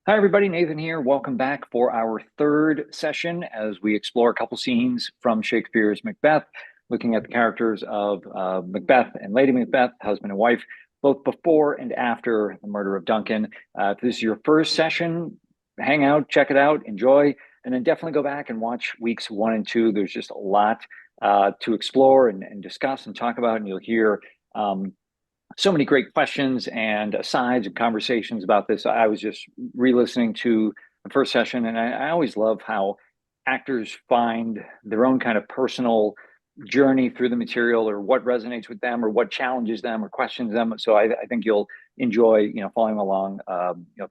Hi, everybody. Nathan here. Welcome back for our third session as we explore a couple scenes from Shakespeare's Macbeth, looking at the characters of Macbeth and Lady Macbeth, husband and wife, both before and after the murder of Duncan. If this is your first session, hang out, check it out, enjoy, and then definitely go back and watch weeks 1 and 2. There's just a lot to explore and discuss and talk about, and you'll hear so many great questions and asides and conversations about this. I was just re-listening to the first session, and I always love how actors find their own kind of personal journey through the material, or what resonates with them, or what challenges them, or questions them. So I think you'll enjoy, following along,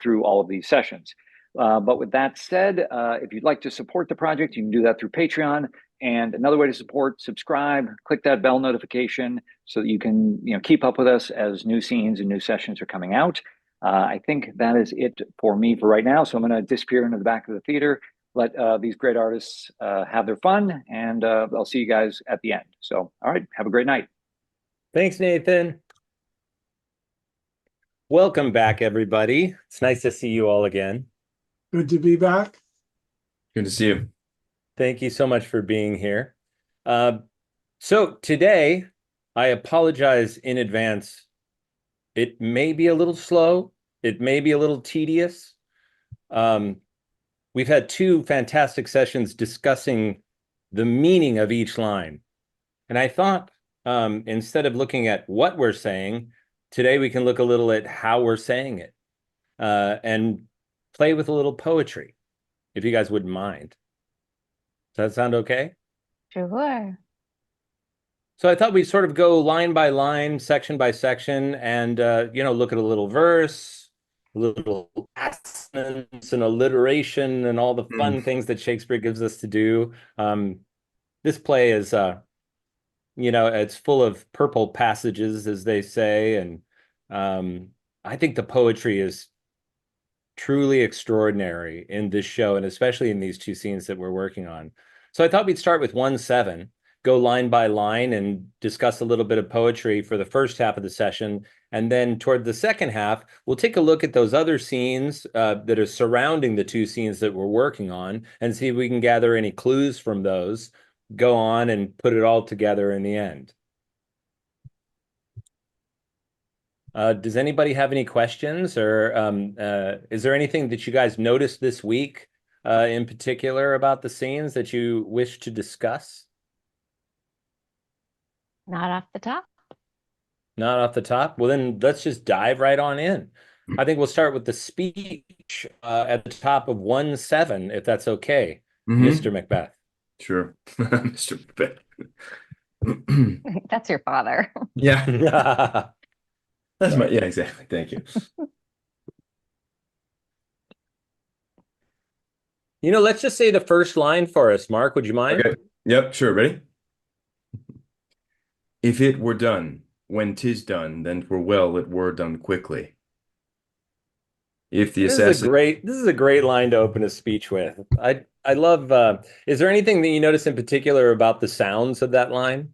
through all of these sessions. But with that said, if you'd like to support the project, you can do that through Patreon. And another way to support, subscribe, click that bell notification so that you can keep up with us as new scenes and new sessions are coming out. I think that is it for me for right now. So I'm going to disappear into the back of the theater, let these great artists have their fun, and I'll see you guys at the end. So, all right, have a great night. Thanks, Nathan. Welcome back, everybody. It's nice to see you all again. Good to be back. Good to see you. Thank you so much for being here. So today, I apologize in advance. It may be a little slow. It may be a little tedious. We've had two fantastic sessions discussing the meaning of each line. And I thought, instead of looking at what we're saying, today we can look a little at how we're saying it, and play with a little poetry, if you guys wouldn't mind. Does that sound okay? Sure. So I thought we'd sort of go line by line, section by section, and look at a little verse, a little assonance and alliteration, and all the fun things that Shakespeare gives us to do. This play is, it's full of purple passages, as they say, and I think the poetry is truly extraordinary in this show, and especially in these two scenes that we're working on. So I thought we'd start with 1-7, go line by line and discuss a little bit of poetry for the first half of the session. And then toward the second half, we'll take a look at those other scenes that are surrounding the two scenes that we're working on and see if we can gather any clues from those, go on and put it all together in the end. Does anybody have any questions, or is there anything that you guys noticed this week in particular about the scenes that you wish to discuss? Not off the top. Not off the top? Well, then let's just dive right on in. I think we'll start with the speech at the top of 1-7, if that's okay, Mr. Macbeth. Sure, Mr. Macbeth. That's your father. Yeah. That's my, yeah, exactly. Thank you. Let's just say the first line for us, Mark. Would you mind? Okay. Yep, sure. Ready? If it were done, when 'tis done, then 'twere well it were done quickly. If the assassin... This is a great line to open a speech with. I love, is there anything that you notice in particular about the sounds of that line?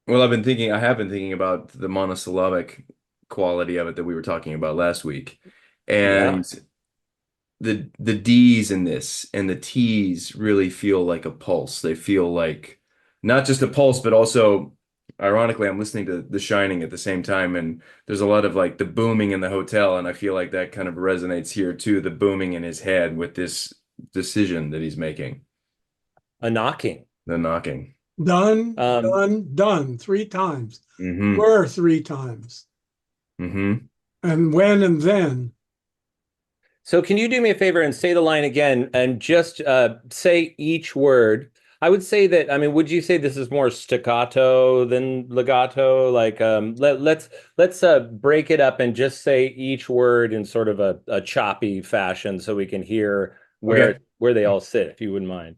Well, I have been thinking about the monosyllabic quality of it that we were talking about last week. And the D's in this and the T's really feel like a pulse. They feel like not just a pulse, but also, ironically, I'm listening to The Shining at the same time, and there's a lot of like the booming in the hotel, and I feel like that kind of resonates here too, the booming in his head with this decision that he's making. A knocking. The knocking. Done, done 3 times. Were 3 times. And when and then. So can you do me a favor and say the line again and just say each word? I would say that, would you say this is more staccato than legato? Like, let's break it up and just say each word in sort of a choppy fashion so we can hear where they all sit, if you wouldn't mind.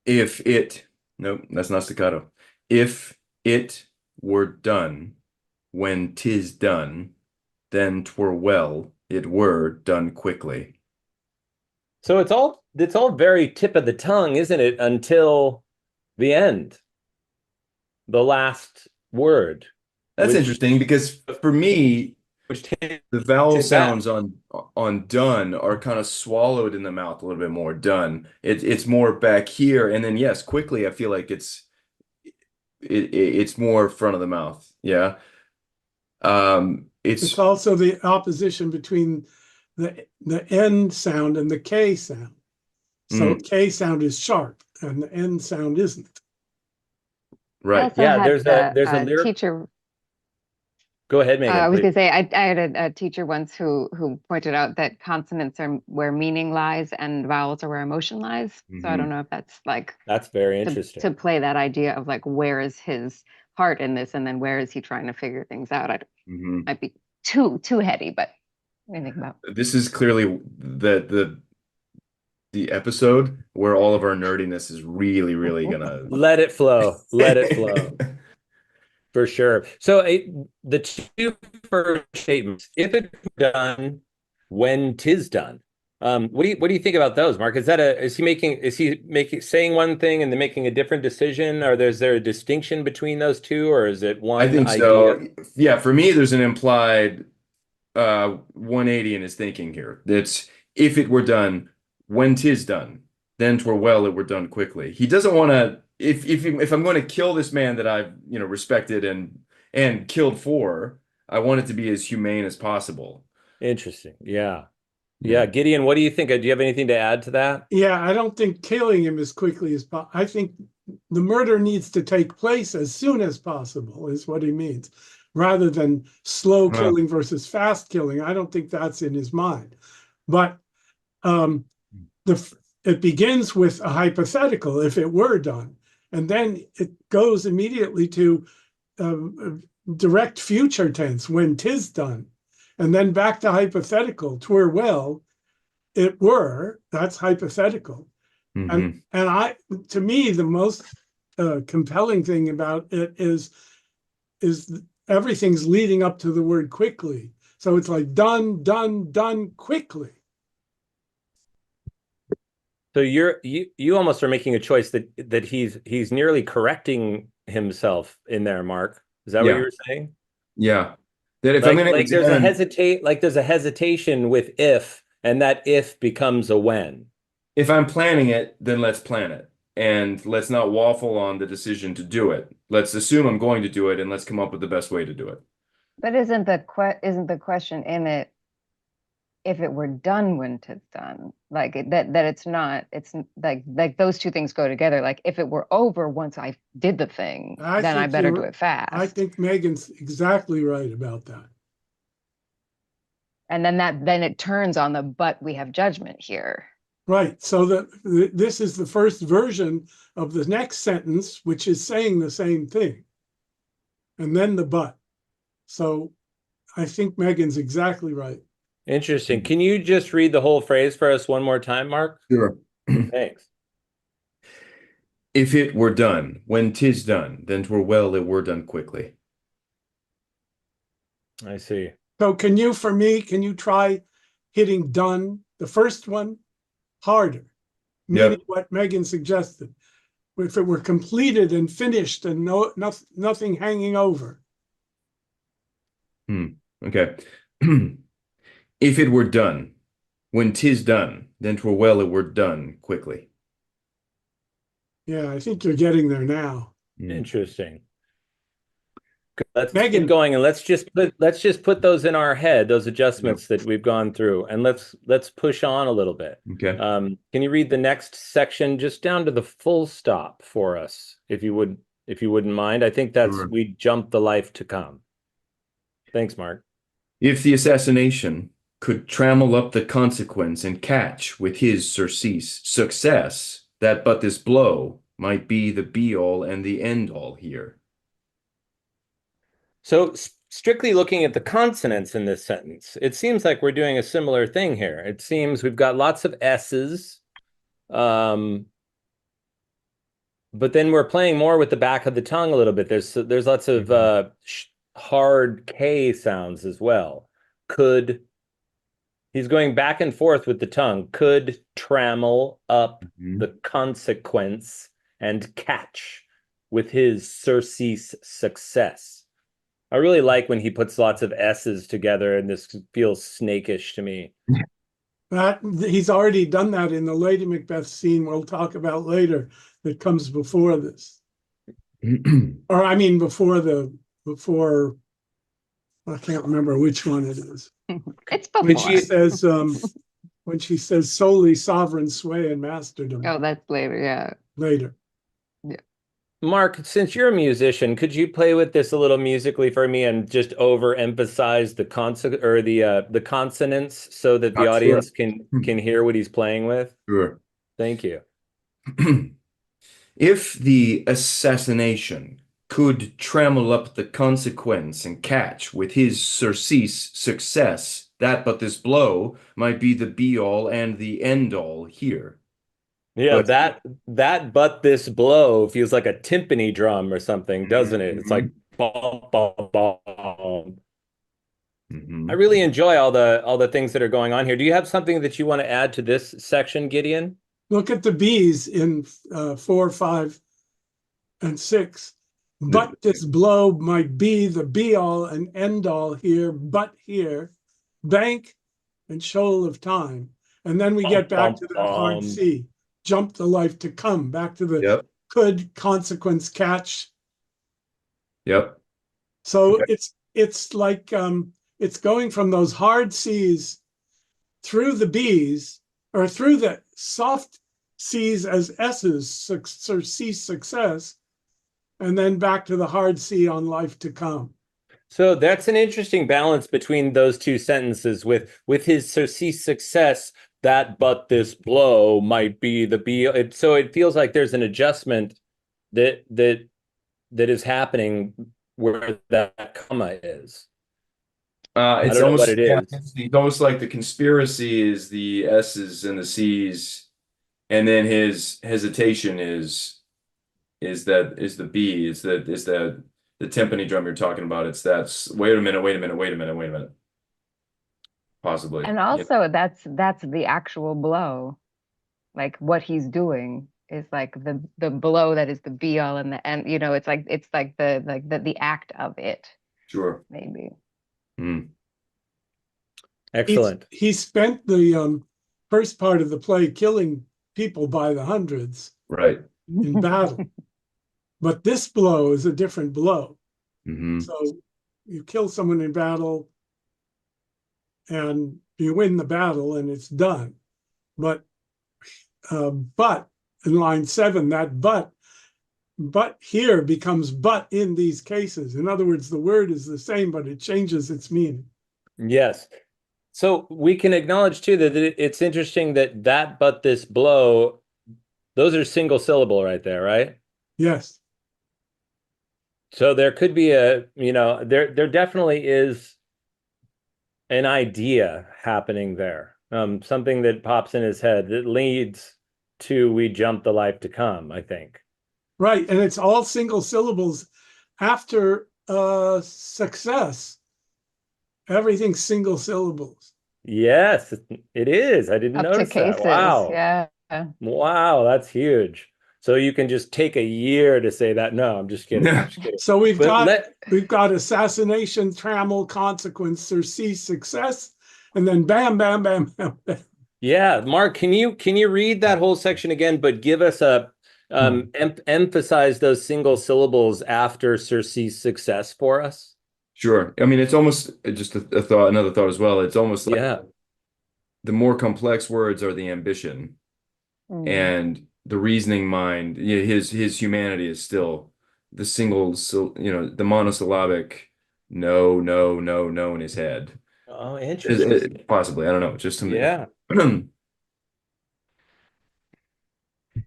Nope, that's not staccato. If it were done, when 'tis done, then 'twere well it were done quickly. So it's all very tip of the tongue, isn't it? Until the end, the last word. That's interesting because for me, which the vowel back. sounds on done are kind of swallowed in the mouth a little bit more. Done. It's more back here, and then yes, quickly. I feel like it's more front of the mouth. Yeah. It's also the opposition between the N sound and the K sound. So K sound is sharp and the N sound isn't. Right. I also had there's a lyric. teacher. Go ahead, Meaghan. I was please. going to say I had a teacher once who pointed out that consonants are where meaning lies and vowels are where emotion lies. So I don't know if that's like That's very interesting. to play that idea of like where is his heart in this, and then where is he trying to figure things out. Might be too heady, but what do you think about? This is clearly the episode where all of our nerdiness is really, really gonna let it flow. Let it flow. For sure. So the two first statements, if it's done, when 'tis done. What do you think about those, Mark? Is he saying one thing and then making a different decision, or is there a distinction between those two, or is it one I think idea? so. Yeah, for me, there's an implied 180 in his thinking here. That's if it were done, when 'tis done, then 'twere well it were done quickly. He doesn't want to. If I'm going to kill this man that I've respected and killed for, I want it to be as humane as possible. Interesting. Yeah. Gideon, what do you think? Do you have anything to add to that? Yeah, I don't think killing him as quickly as possible. I think the murder needs to take place as soon as possible, is what he means, rather than slow killing versus fast killing. I don't think that's in his mind. But it begins with a hypothetical, if it were done, and then it goes immediately to direct future tense, when 'tis done, and then back to hypothetical, 'twere well it were. That's hypothetical. And to me, the most compelling thing about it is everything's leading up to the word quickly. So it's like done, done, done quickly. So you almost are making a choice that he's nearly correcting himself in there, Mark. Is that what you were saying? Yeah. That if like, I'm going to like there's a hesitation with if, and that if becomes a when. If I'm planning it, then let's plan it. And let's not waffle on the decision to do it. Let's assume I'm going to do it, and let's come up with the best way to do it. But isn't the question in it, if it were done when 'tis done, like that it's not, it's like those two things go together. Like if it were over once I did the thing, then I better do it fast. I think Meaghan's exactly right about that. And then it turns on the but we have judgment here. Right. So this is the first version of the next sentence, which is saying the same thing. And then the but. So I think Meaghan's exactly right. Interesting. Can you just read the whole phrase for us one more time, Mark? Sure. Thanks. If it were done, when 'tis done, then 'twere well it were done quickly. I see. So can you try hitting done, the first one, harder? Meaning what Meaghan suggested. If it were completed and finished and nothing hanging over. Okay. If it were done, when 'tis done, then 'twere well it were done quickly. Yeah, I think you're getting there now. Interesting. Let's keep going, and let's just put those in our head, those adjustments that we've gone through, and let's push on a little bit. Okay. Can you read the next section just down to the full stop for us, if you wouldn't mind? I think that's we jumped the life to come. Thanks, Mark. If the assassination could trammel up the consequence and catch with his surcease success, that but this blow might be the be-all and the end-all here. So strictly looking at the consonants in this sentence, it seems like we're doing a similar thing here. It seems we've got lots of S's, but then we're playing more with the back of the tongue a little bit. There's lots of hard K sounds as well. He's going back and forth with the tongue. Could trammel up the consequence and catch with his surcease success. I really like when he puts lots of S's together, and this feels snakish to me. That he's already done that in the Lady Macbeth scene we'll talk about later that comes before this. Or I mean before I can't remember which one it is. It's before. When she says solely sovereign sway and masterdom. Oh, that's later, yeah. Later. Yeah. Mark, since you're a musician, could you play with this a little musically for me and just overemphasize the consonants so that the audience can hear what he's playing with? Sure. Thank you. If the assassination could trammel up the consequence and catch with his surcease success, that but this blow might be the be-all and the end-all here. Yeah, but this blow feels like a timpani drum or something, doesn't it? It's like bom, bom, bom. I really enjoy all the things that are going on here. Do you have something that you want to add to this section, Gideon? Look at the B's in 4, 5, and 6. But this blow might be the be-all and end-all here, but here, bank and shoal of time. And then we get back to that hard C. Jump the life to come, back to the could, consequence, catch. Yep. So it's like it's going from those hard C's through the B's, or through the soft C's as S's, C success, and then back to the hard C on life to come. So that's an interesting balance between those two sentences with his surcease success, that but this blow might be the be. So it feels like there's an adjustment that is happening where that comma is. It's almost what it is. It's almost like the conspiracy is the S's and the C's, and then his hesitation is the B, is the timpani drum you're talking about. It's wait a minute. Possibly. And also that's the actual blow. Like what he's doing is like the blow that is the be all and the end, it's like the act of it. Sure. Maybe. Excellent. He spent the first part of the play killing people by the hundreds. Right. In battle. But this blow is a different blow. So you kill someone in battle and you win the battle and it's done. But in line 7, that but here becomes but in these cases. In other words, the word is the same, but it changes its meaning. Yes. So we can acknowledge too that it's interesting that but this blow, those are single syllable right there, right? Yes. So there could be there definitely is an idea happening there. Something that pops in his head that leads to we jump the life to come, I think. Right. And it's all single syllables after success. Everything's single syllables. Yes, it is. I didn't notice cases, that. Wow. Yeah. Wow, that's huge. So you can just take a year to say that. No, I'm just kidding. So we've got assassination, trammel, consequence, surcease, success, and then bam, bam, bam, bam, bam. Yeah, Mark, can you read that whole section again, but give us a emphasize those single syllables after surcease success for us? Sure. I mean, it's almost just another thought as well. It's almost like the more complex words are the ambition, and the reasoning mind. His humanity is still the the monosyllabic no in his head. Oh, interesting. Possibly, I don't know. Just something. Yeah.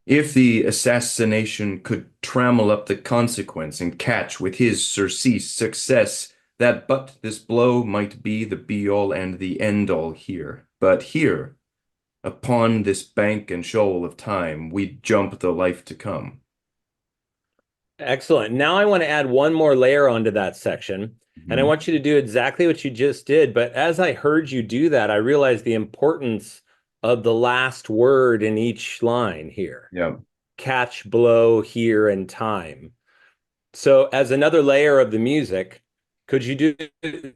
If the assassination could trammel up the consequence and catch with his surcease success, that but this blow might be the be-all and the end-all here. But here, upon this bank and shoal of time, we jump the life to come. Excellent. Now I want to add one more layer onto that section, and I want you to do exactly what you just did. But as I heard you do that, I realized the importance of the last word in each line here. Yeah. Catch, blow, here, and time. So as another layer of the music, Could you do it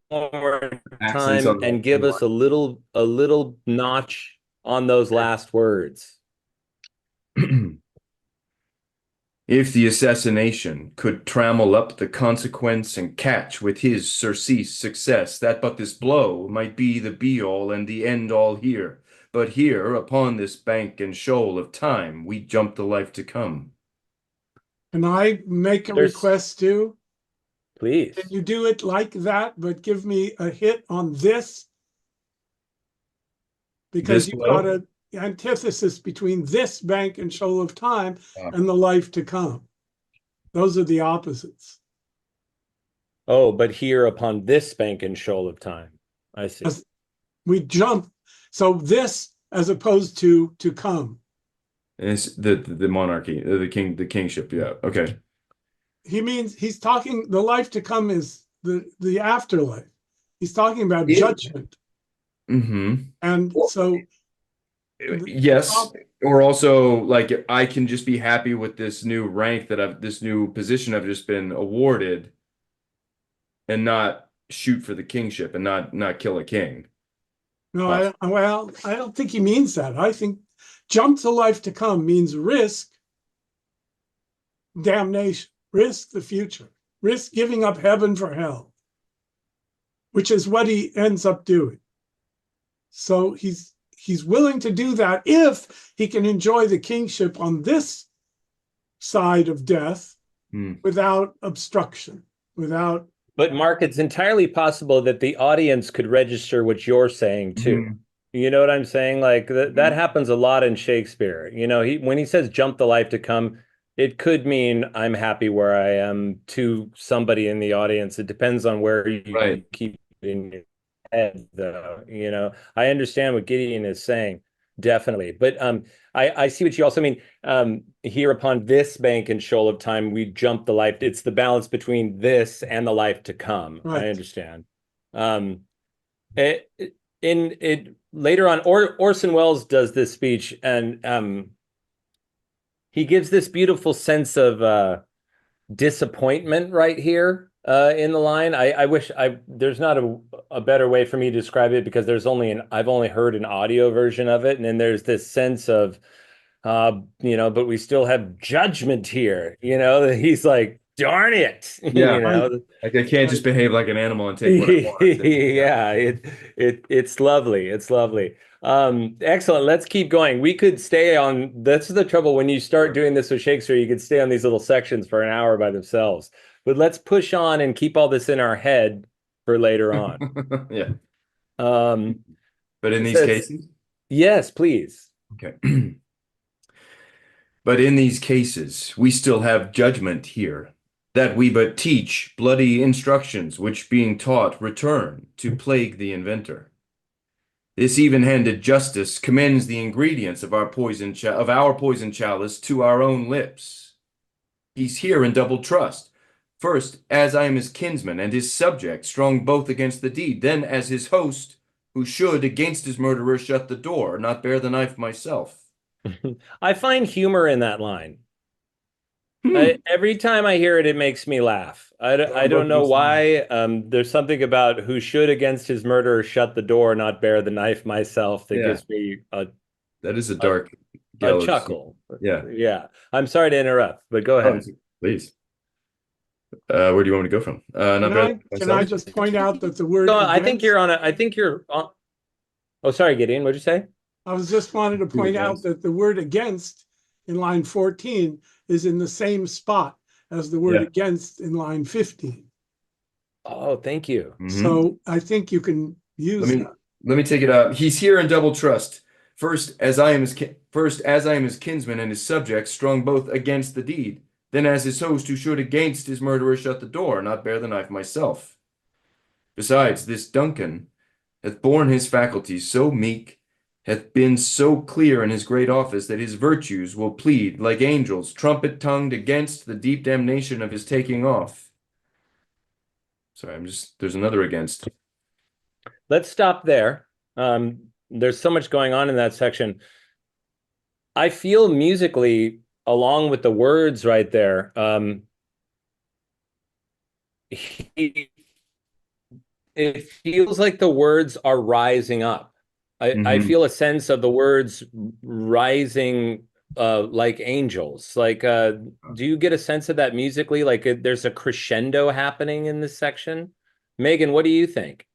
one more Accents time on and the give us a little notch on those last words? If the assassination could trammel up the consequence and catch with his surcease success, that but this blow might be the be-all and the end-all here. But here, upon this bank and shoal of time, we jump the life to come. Can I make a There's- request too? Please. Can you do it like that, but give me a hit on this? Because This you've blow? got an antithesis between this bank and shoal of time Ah. and the life to come. Those are the opposites. Oh, but here upon this bank and shoal of time. I see. As we jump, so this as opposed to come. It's the monarchy, the kingship. Yeah. Okay. He means he's talking, the life to come is the afterlife. He's talking about Yeah. judgment. Mm-hmm. And Well, so yes, or also like I can just be happy with this new rank this new position I've just been awarded, and not shoot for the kingship and not kill a king. no, I don't think he means that. I think jump to life to come means risk damnation, risk the future, risk giving up heaven for hell, which is what he ends up doing. So he's willing to do that if he can enjoy the kingship on this side of death without obstruction, without. But Mark, it's entirely possible that the audience could register what you're saying too. You know what I'm saying? Like that happens a lot in Shakespeare. You know, when he says jump the life to come, it could mean I'm happy where I am to somebody in the audience. It depends on where you keep it in your head, though. You know, I understand what Gideon is saying, definitely. But I see what you also mean. Here upon this bank and shoal of time, we jump the life. It's the balance between this and the life to come. Right. I understand. Later on, Orson Welles does this speech, and he gives this beautiful sense of disappointment right here in the line. I wish there's not a better way for me to describe it, because I've only heard an audio version of it, and then there's this sense of you know, but we still have judgment here. You know, he's like, darn it. Yeah. You know, like I can't just behave like an animal and take what I want. Yeah, it's lovely. It's lovely. Excellent. Let's keep going. We could stay on. That's the trouble when you start doing this with Shakespeare. You could stay on these little sections for an hour by themselves. But let's push on and keep all this in our head for later on. Yeah. But in these cases? Yes, please. Okay. But in these cases, we still have judgment here, that we but teach bloody instructions, which being taught return to plague the inventor. This even-handed justice commends the ingredients of our poison chalice to our own lips. He's here in double trust. First, as I am his kinsman and his subject, strong both against the deed, then as his host, who should against his murderer shut the door, not bear the knife myself. I find humor in that line. Every time I hear it, it makes me laugh. I don't know why. There's something about who should against his murderer shut the door, not bear the knife myself, that gives me that is a dark chuckle. Yeah. I'm sorry to interrupt, but go ahead. Please. Where do you want me to go from? Can I just point out that the word No, I think you're on. Oh, sorry, Gideon. What'd you say? I was just wanted to point out that the word against in line 14 is in the same spot as the word against in line 15. Oh, thank you. So I think you can use that. Let me take it up. He's here in double trust. First, as I am his kinsman and his subject, strong both against the deed. Then as his host, who should against his murderer shut the door, not bear the knife myself. Besides, this Duncan hath borne his faculties so meek, hath been so clear in his great office, that his virtues will plead like angels, trumpet-tongued against the deep damnation of his taking off. Sorry, there's another against. Let's stop there. There's so much going on in that section. I feel musically, along with the words right there, it feels like the words are rising up. I feel a sense of the words rising like angels. Like, do you get a sense of that musically? Like there's a crescendo happening in this section? Meaghan, what do you think?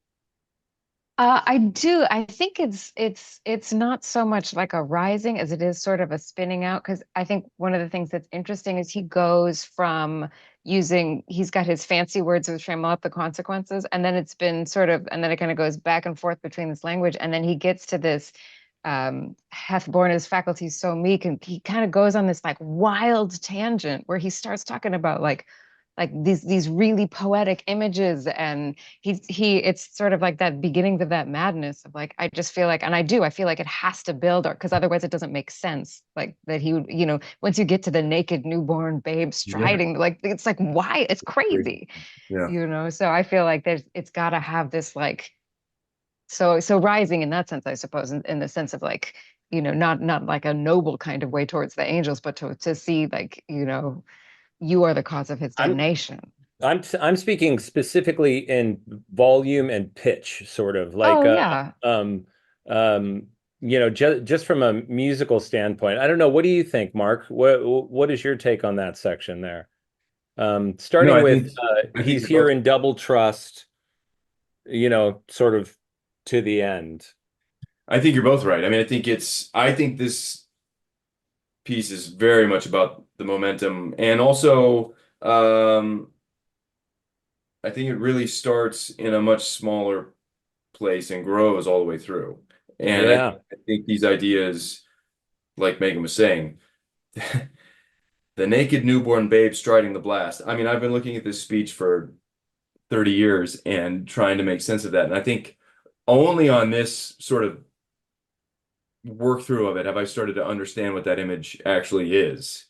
I do. I think it's not so much like a rising as it is sort of a spinning out. Because I think one of the things that's interesting is he goes from he's got his fancy words which frame out the consequences, and then it's been sort of, and then it kind of goes back and forth between this language, and then he gets to this hath borne his faculties so meek, and he kind of goes on this like wild tangent where he starts talking about like these really poetic images, and it's sort of like that beginning of that madness of like, I just feel like, and I feel like it has to build, or because otherwise it doesn't make sense, like that he would, once you get to the naked newborn babe striding, like it's like, why? It's crazy. So I feel like it's got to have this like, so rising in that sense, I suppose, in the sense of like, not like a noble kind of way towards the angels, but to see like, you are the cause of his damnation. I'm speaking specifically in volume and pitch, sort of like oh yeah. Just from a musical standpoint. I don't know. What do you think, Mark? What is your take on that section there? Starting with he's here in double trust, sort of to the end. I think you're both right. I mean, I think this piece is very much about the momentum, and also I think it really starts in a much smaller place and grows all the way through. And I think these ideas, like Meaghan was saying, the naked newborn babe striding the blast. I mean, I've been looking at this speech for 30 years and trying to make sense of that. And I think only on this sort of work through of it have I started to understand what that image actually is.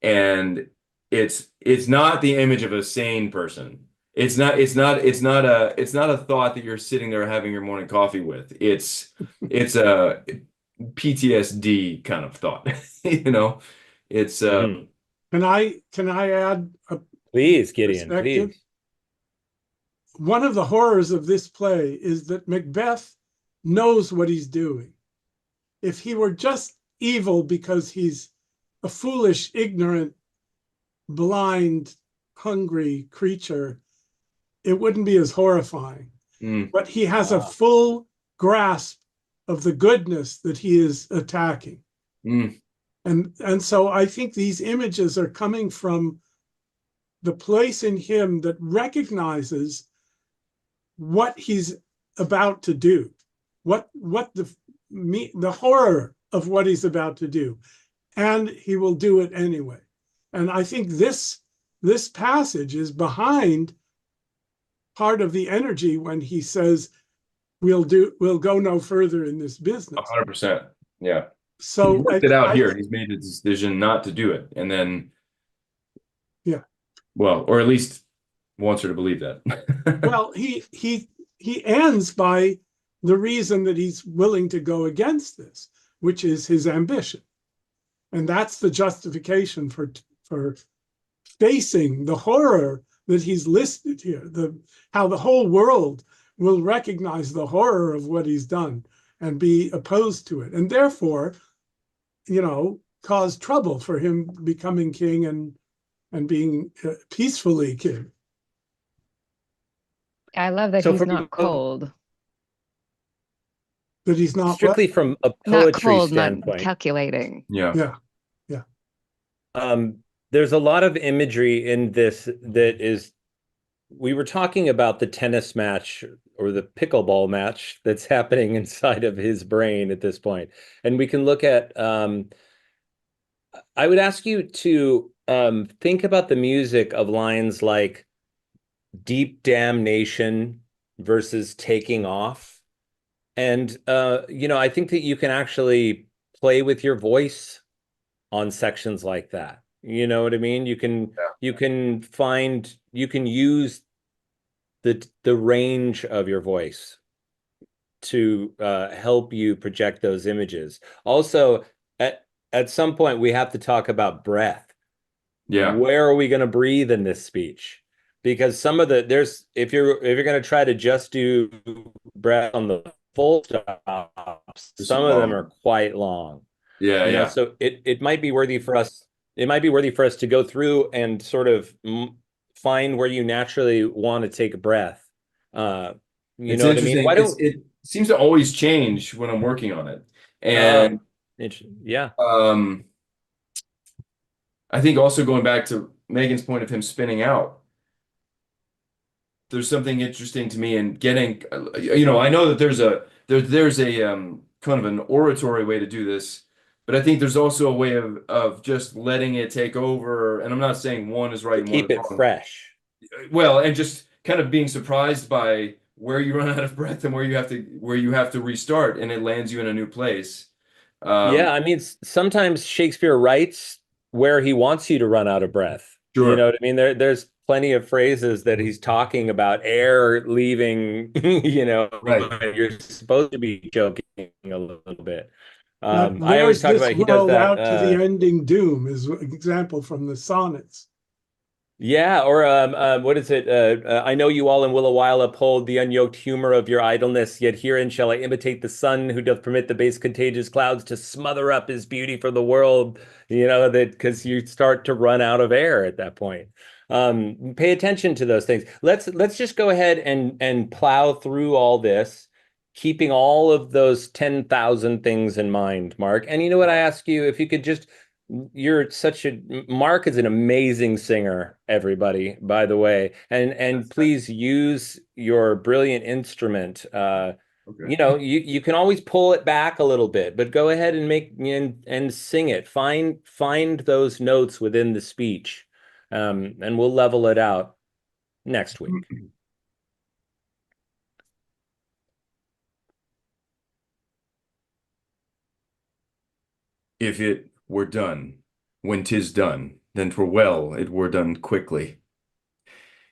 And it's not the image of a sane person. It's not a thought that you're sitting there having your morning coffee with. It's a PTSD kind of thought. It's Can I add a please, Gideon, please. One of the horrors of this play is that Macbeth knows what he's doing. If he were just evil because he's a foolish, ignorant, blind, hungry creature, it wouldn't be as horrifying. But he has a full grasp of the goodness that he is attacking. And so I think these images are coming from the place in him that recognizes what he's about to do, what the horror of what he's about to do, and he will do it anyway. And I think this passage is behind part of the energy when he says we'll go no further in this business. 100%. Yeah. So he worked it out here. He's made a decision not to do it, and then well, or at least wants her to believe that. Well, he ends by the reason that he's willing to go against this, which is his ambition. And that's the justification for facing the horror that he's listed here, how the whole world will recognize the horror of what he's done and be opposed to it, and therefore, cause trouble for him becoming king and being peacefully king. I love that he's not cold. That he's not strictly what? From a poetry not cold, standpoint. not calculating. Yeah. There's a lot of imagery in this that is, we were talking about the tennis match or the pickleball match that's happening inside of his brain at this point. And we can look at, I would ask you to think about the music of lines like deep damnation versus taking off. And, I think that you can actually play with your voice on sections like that. You know what I mean? You can use the range of your voice to help you project those images. Also, at some point we have to talk about breath. Yeah. Where are we going to breathe in this speech? because some of the there's if you're going to try to just do breath on the full stops, It's some of them are long. quite long. Yeah, You know, yeah. so it might be worthy for us. It might be worthy for us to go through and sort of find where you naturally want to take a breath. You It's know what I mean? interesting. Why don't It seems to always change when I'm working on it. uh And yeah. um I think also going back to Megan's point of him spinning out, there's something interesting to me in getting, I know that there's a kind of an oratory way to do this, but I think there's also a way of just letting it take over. And I'm not saying one is right To and one keep is it wrong. fresh. Well, and just kind of being surprised by where you run out of breath and where you have to restart, and it lands you in a new place. Yeah, I mean, sometimes Shakespeare writes where he wants you to run out of breath. You know Sure. what I mean? There's plenty of phrases that he's talking about air leaving, Right. you're supposed to be choking a little bit. That I always Lord, talk this about he does world that. out to the ending doom is an example from the sonnets. Yeah, or what is it? I know you all in will a while uphold the unyoked humor of your idleness, yet herein shall I imitate the sun who doth permit the base contagious clouds to smother up his beauty for the world. You know, that because you start to run out of air at that point. Pay attention to those things. Let's just go ahead and plow through all this, keeping all of those 10,000 things in mind, Mark. And you know what I ask you, if you could just Mark is an amazing singer, everybody, by the way. And please use your brilliant instrument. Okay. You can always pull it back a little bit, but go ahead and and sing it. Find those notes within the speech. And we'll level it out next week. If it were done, when 'tis done, then 'twere well it were done quickly.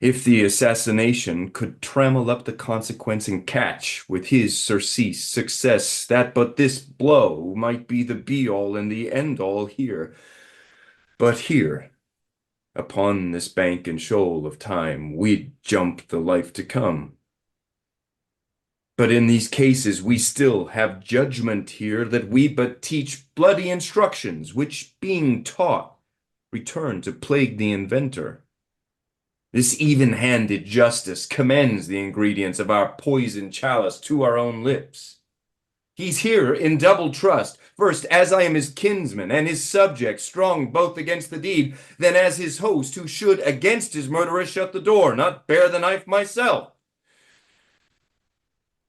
If the assassination could trammel up the consequence and catch with his surcease success, that but this blow might be the be-all and the end-all here. But here, upon this bank and shoal of time, we'd jump the life to come. But in these cases we still have judgment here that we but teach bloody instructions, which being taught, return to plague the inventor. This even-handed justice commends the ingredients of our poison chalice to our own lips. He's here in double trust, first as I am his kinsman and his subject, strong both against the deed, then as his host, who should against his murderer shut the door, not bear the knife myself.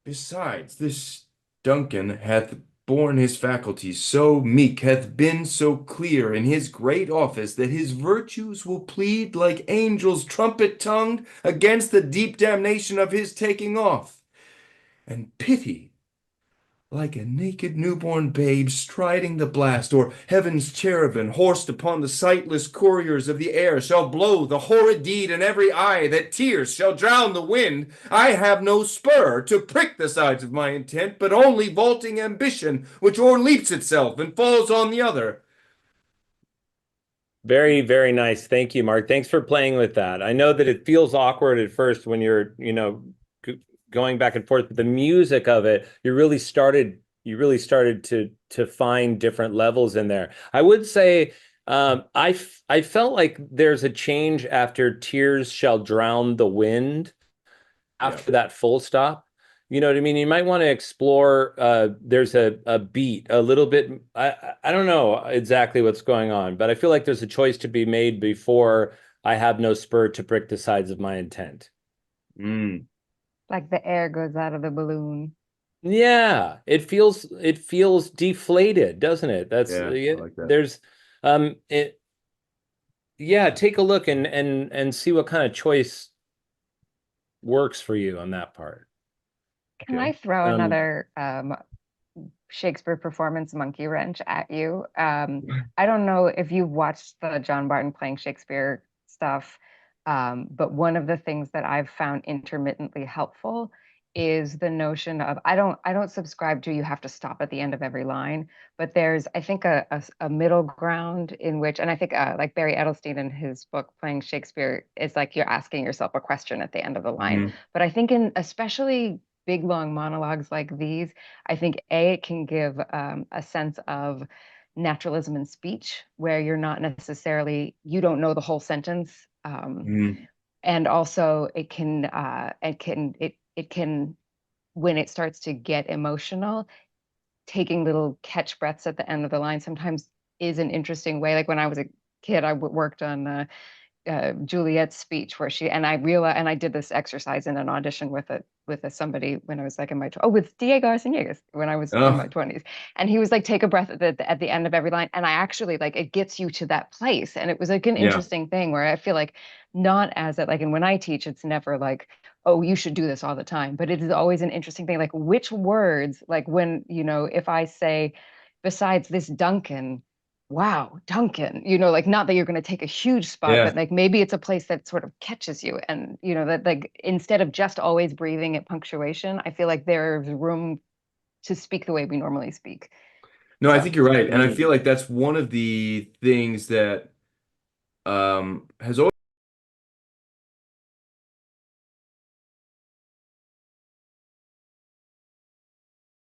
Besides, this Duncan hath borne his faculties so meek, hath been so clear in his great office, that his virtues will plead like angels trumpet-tongued against the deep damnation of his taking off. And pity, like a naked newborn babe striding the blast, or heaven's cherubim horsed upon the sightless couriers of the air, shall blow the horrid deed in every eye, that tears shall drown the wind. I have no spur to prick the sides of my intent, but only vaulting ambition, which o'erleaps itself and falls on the other. Very, very nice. Thank you, Mark. Thanks for playing with that. I know that it feels awkward at first when you're, going back and forth, but the music of it, you really started to find different levels in there. I would say I felt like there's a change after Tears Shall Drown the Wind, Yeah. after that full stop. You know what I mean? You might want to explore there's a beat a little bit. I don't know exactly what's going on, but I feel like there's a choice to be made before I have no spur to prick the sides of my intent. Mm, Like the air goes out of the balloon. Yeah, it feels deflated, doesn't it? That's yeah, I yeah, like that. there's it yeah, take a look and see what kind of choice works for you on that part. Can Okay. I throw Um another Shakespeare performance monkey wrench at you? I don't know if you've watched the John Barton playing Shakespeare stuff, but one of the things that I've found intermittently helpful is the notion of I don't subscribe to you have to stop at the end of every line, but there's I think a middle ground in which, and I think like Barry Edelstein in his book Playing Shakespeare is like you're asking yourself a question at the end of the line. Mhm. But I think in especially big long monologues like these, I think it can give a sense of naturalism in speech where you're not necessarily you don't know the whole sentence. Mhm. And also it can when it starts to get emotional, taking little catch breaths at the end of the line sometimes is an interesting way. Like when I was a kid, I worked on Juliet's speech where she and I realized, and I did this exercise in an audition with somebody when I was like in my with Diego Arceniegas when I was in my Oh, 20s, and he was like take a breath at the end of every line, and I actually like it gets you to that place, and it was like an yeah. interesting thing where I feel like not as it like, and when I teach, it's never like, oh, you should do this all the time, but it is always an interesting thing, like which words, like when if I say, besides this Duncan, wow, Duncan, like not that you're going to take a huge spot, Yeah. but like maybe it's a place that sort of catches you. And, that like instead of just always breathing at punctuation, I feel like there's room to speak the way we normally speak. No, I So, think you're right. And I feel like that's one of the things that has always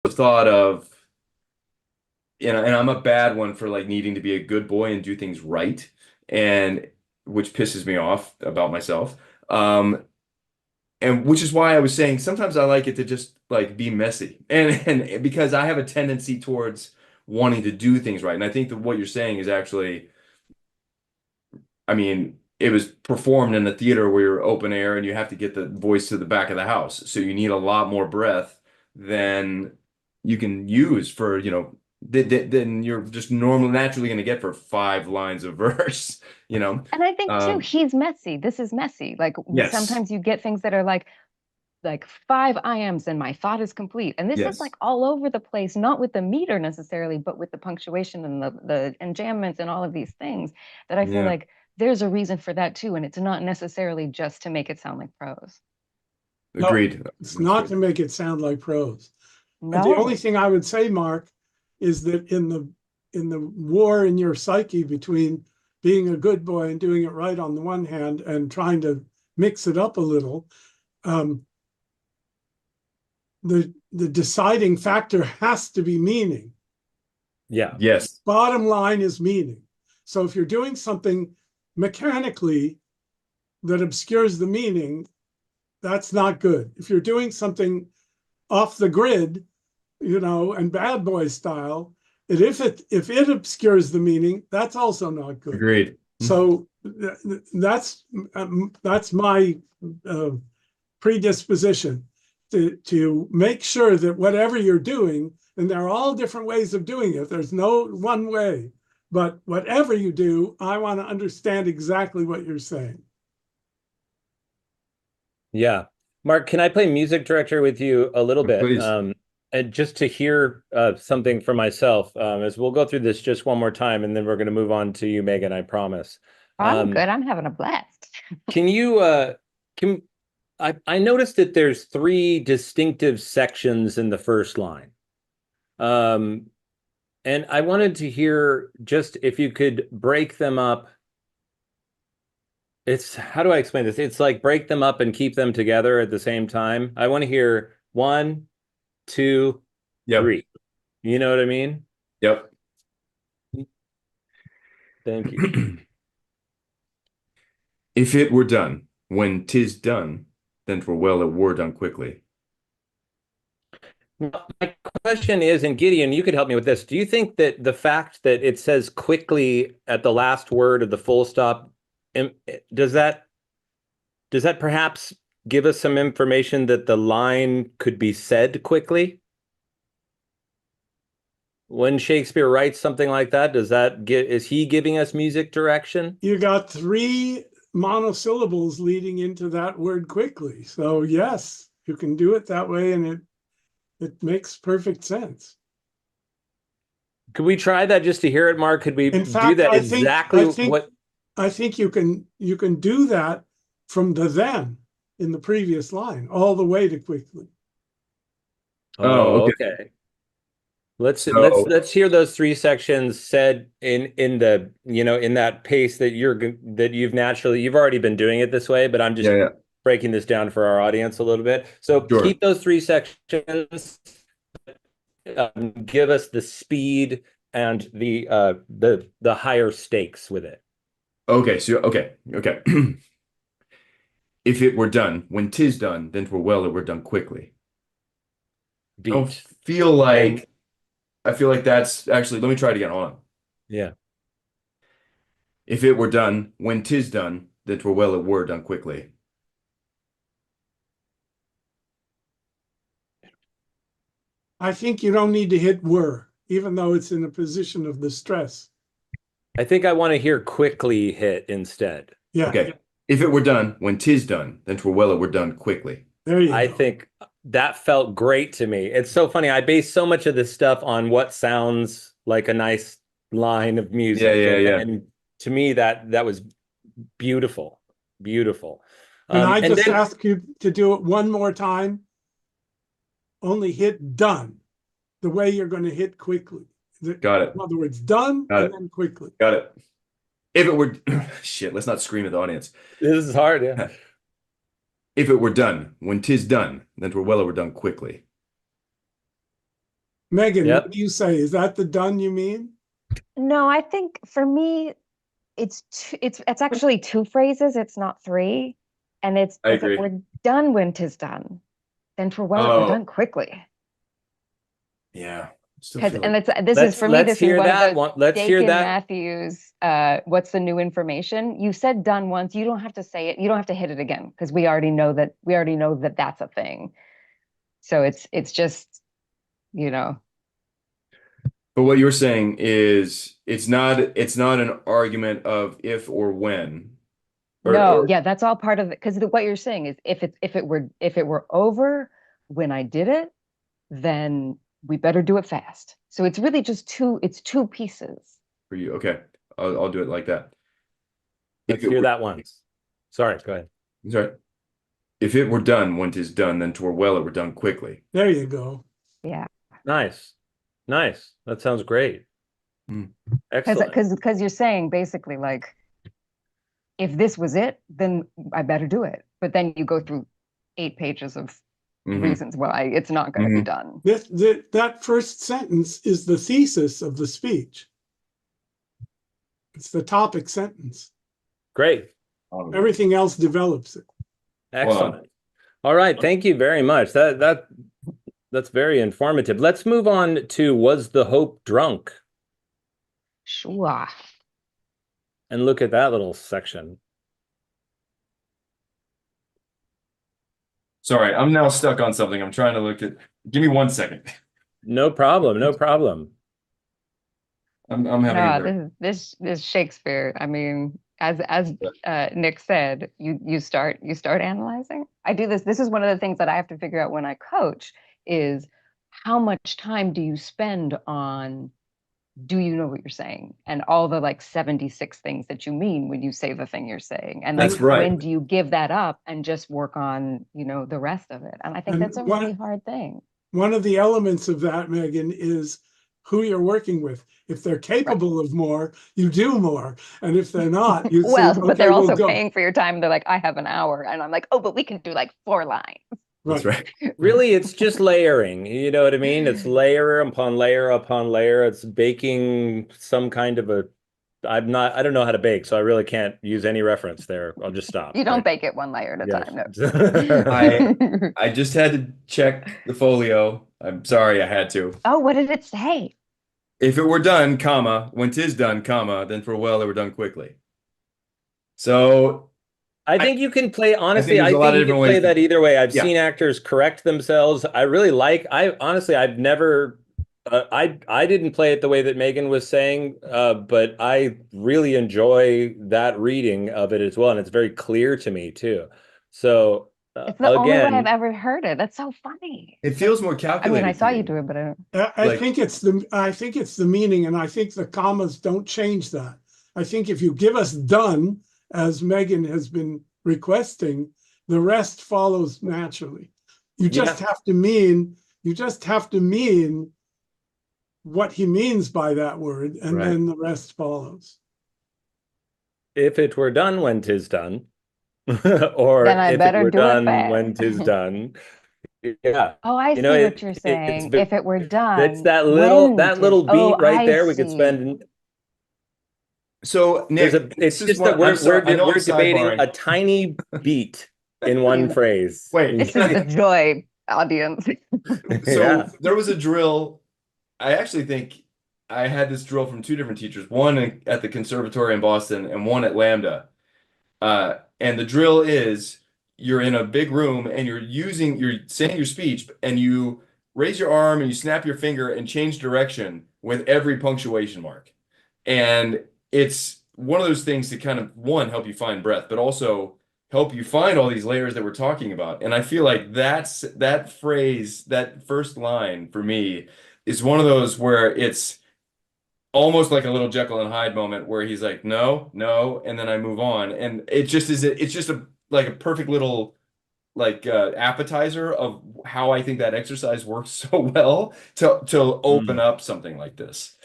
thought of, and I'm a bad one for like needing to be a good boy and do things right, and which pisses me off about myself. And which is why I was saying sometimes I like it to just like be messy. And because I have a tendency towards wanting to do things right. And I think that what you're saying is actually, I mean, it was performed in a theater where you're open air and you have to get the voice to the back of the house. So you need a lot more breath than you can use for, than you're just normally naturally going to get for 5 lines of verse, you know? and I think too, Um, he's messy. This is messy. Like yes, sometimes you get things that are like 5 I ams and my thought is complete. And this is yes, like all over the place, not with the meter necessarily, but with the punctuation and the enjambments and all of these things that I feel yeah, like there's a reason for that too. And it's not necessarily just to make it sound like prose. No, agreed. it's That's not to good. make it sound like prose. The only No. thing I would say, Mark, is that in the war in your psyche between being a good boy and doing it right on the one hand and trying to mix it up a little, um, the deciding factor has to be meaning. Yeah. Yes, Bottom line is meaning. So if you're doing something mechanically that obscures the meaning, that's not good. If you're doing something off the grid, and bad boy style, if it obscures the meaning, that's also not good. agreed. So that's my uh, predisposition to make sure that whatever you're doing, and there are all different ways of doing it. There's no one way, but whatever you do, I want to understand exactly what you're saying. Yeah. Mark, can I play music director with you a little bit? Please. And just to hear something for myself, as we'll go through this just one more time, and then we're going to move on to you, Meaghan, I promise. I'm good. I'm having a blast. Can you can I noticed that there's 3 distinctive sections in the first line. Um, and I wanted to hear just if you could break them up. It's how do I explain this? It's like break them up and keep them together at the same time. I want to hear 1, 2, Yep. 3. You know what I mean? Yep. Thank you. If it were done when 'tis done, then 'twere well it were done quickly. My question is, and Gideon, you could help me with this. Do you think that the fact that it says quickly at the last word of the full stop, does that perhaps give us some information that the line could be said quickly? When Shakespeare writes something like that, is he giving us music direction? You got 3 monosyllables leading into that word quickly. So yes, you can do it that way, and it makes perfect sense. Could we try that just to hear it, Mark? Could we In do fact, that I think exactly I think what? I think you can do that from the then in the previous line all the way to quickly. Oh, okay. Let's So let's hear those three sections said in the in that pace that you've already been doing it this way, but I'm just yeah, breaking this down for our audience a little bit. So sure. keep those three sections. Give us the speed and the higher stakes with it. Okay, so okay. If it were done, when 'tis done, then 'twere well it were done quickly. I don't Beat. feel like And I feel like that's actually, let me try it again. Hold on. yeah. If it were done, when 'tis done, then 'twere well it were done quickly. I think you don't need to hit were, even though it's in a position of the stress. I think I want to hear quickly hit instead. Yeah. Okay. If it were done, when 'tis done, then twere well it were done quickly. There you I go. think that felt great to me. It's so funny. I base so much of this stuff on what sounds like a nice line of music. Yeah. And to me, that was beautiful. Beautiful. Can I And just then ask you to do it one more time? Only hit done, the way you're going to hit quickly. Got it. In other words, done Got and it. then quickly. Got it. If it were shit, let's not scream at the audience. this is hard, yeah. If it were done, when 'tis done, then 'twere well it were done quickly. Meaghan, Yep. what do you say? Is that the done you mean? No, I think for me, it's actually two phrases. It's not three, and it's I if agree. it were done when 'tis done, then 'twere well it were Oh. done quickly. Yeah. Still Because feel and like, this is for me. Let's This is hear one of that those one. Let's hear Duncan that. Matthews. What's the new information? You said done once. You don't have to say it. You don't have to hit it again because we already know that. We already know that that's a thing. So it's just but what you're saying is it's not an argument of if or when. No, yeah, that's all part of it. Because what you're saying is if it were over when I did it, then we better do it fast. So it's really just two pieces. For you. Okay. I'll do it like that. Let's hear that once. Sorry, go ahead. Sorry. If it were done when 'tis done, then 'twere well it were done quickly. There you go. Yeah. Nice. That sounds great. Excellent. Because you're saying basically like if this was it, then I better do it. But then you go through 8 pages of reasons why it's not going to be done. That first sentence is the thesis of the speech. It's the topic sentence. Great. Everything else develops it. Excellent. All right. Thank you very much. That's very informative. Let's move on to Was the Hope Drunk? Sure. And look at that little section. Sorry, I'm now stuck on something. I'm trying to look at. Give me 1 second. No problem. No problem. I'm having this is Shakespeare. I mean, as Nick said, you start analyzing. I do this. This is one of the things that I have to figure out when I coach is how much time do you spend on do you know what you're saying and all the like 76 things that you mean when you say the thing you're saying, and That's like right. when do you give that up and just work on the rest of it? And I think that's a really hard thing. One of the elements of that, Meaghan, is who you're working with. If they're capable of more, you do more. And if they're not, you well, say, but okay, they're also we'll go. paying for your time. They're like, I have an hour. And I'm like, oh, but we can do like 4 lines. That's right. Really, it's just layering. You know what I mean? It's layer upon layer upon layer. It's baking some kind of a. I don't know how to bake, so I really can't use any reference there. I'll just stop. You don't bake it 1 layer at a time. No. I just had to check the folio. I'm sorry, I had to. Oh, what did it say? If it were done, comma, when 'tis done, comma, then for well, they were done quickly. So I think you can play, honestly, there's a lot of you can different play ways that either way. I've Yeah. seen actors correct themselves. I've never, I didn't play it the way that Meaghan was saying, but I really enjoy that reading of it as well. And it's very clear to me too. So It's the only way I've ever heard it. That's so funny. it feels more I calculated. mean, I saw to you me. do it, but I don't. I think it's the meaning, and I think the commas don't change that. I think if you give us done, as Meaghan has been requesting, the rest follows naturally. You just have to mean You just have to mean what he means by that word, and then the rest follows. If it were done when 'tis done, or Then I if it better were do it done fast. when 'tis done. Yeah. Oh, I see what you're saying. If it were done, it's that little beat oh, right I there. We could see. spend. So Nick, It's this is just that one- I'm sorry, I know we're I'm debating sidebarring. a tiny beat in one phrase. Wait, This is the joy, audience. So Yeah. there was a drill. I actually think I had this drill from two different teachers, one at the conservatory in Boston and one at Lambda. And the drill is you're in a big room and you're saying your speech and you raise your arm and you snap your finger and change direction with every punctuation mark. And it's one of those things to kind of, one, help you find breath, but also help you find all these layers that we're talking about. And I feel like that phrase, that first line for me is one of those where it's almost like a little Jekyll and Hyde moment where he's like, no, no, and then I move on. And it's just like a perfect little like appetizer of how I think that exercise works so well to open up something like this.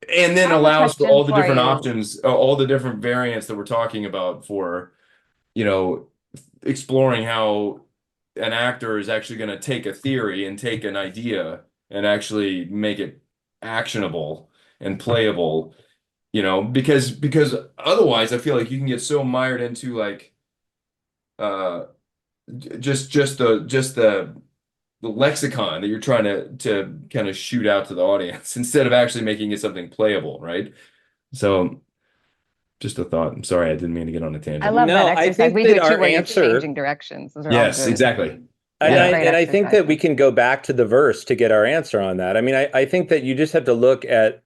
And then I have a allows for question all the for different you. options, all the different variants that we're talking about for, exploring how an actor is actually going to take a theory and take an idea and actually make it actionable and playable, because otherwise I feel like you can get so mired into like just the lexicon that you're trying to kind of shoot out to the audience instead of actually making it something playable, right? So just a thought. I'm sorry, I didn't mean to get on a tangent. I love that No, I exercise. think We do that it too, our where you're answer- changing directions. Those are all Yes, good. exactly. And Yeah. I think that we can go back to the verse to get our answer on that. I mean, I think that you just have to look at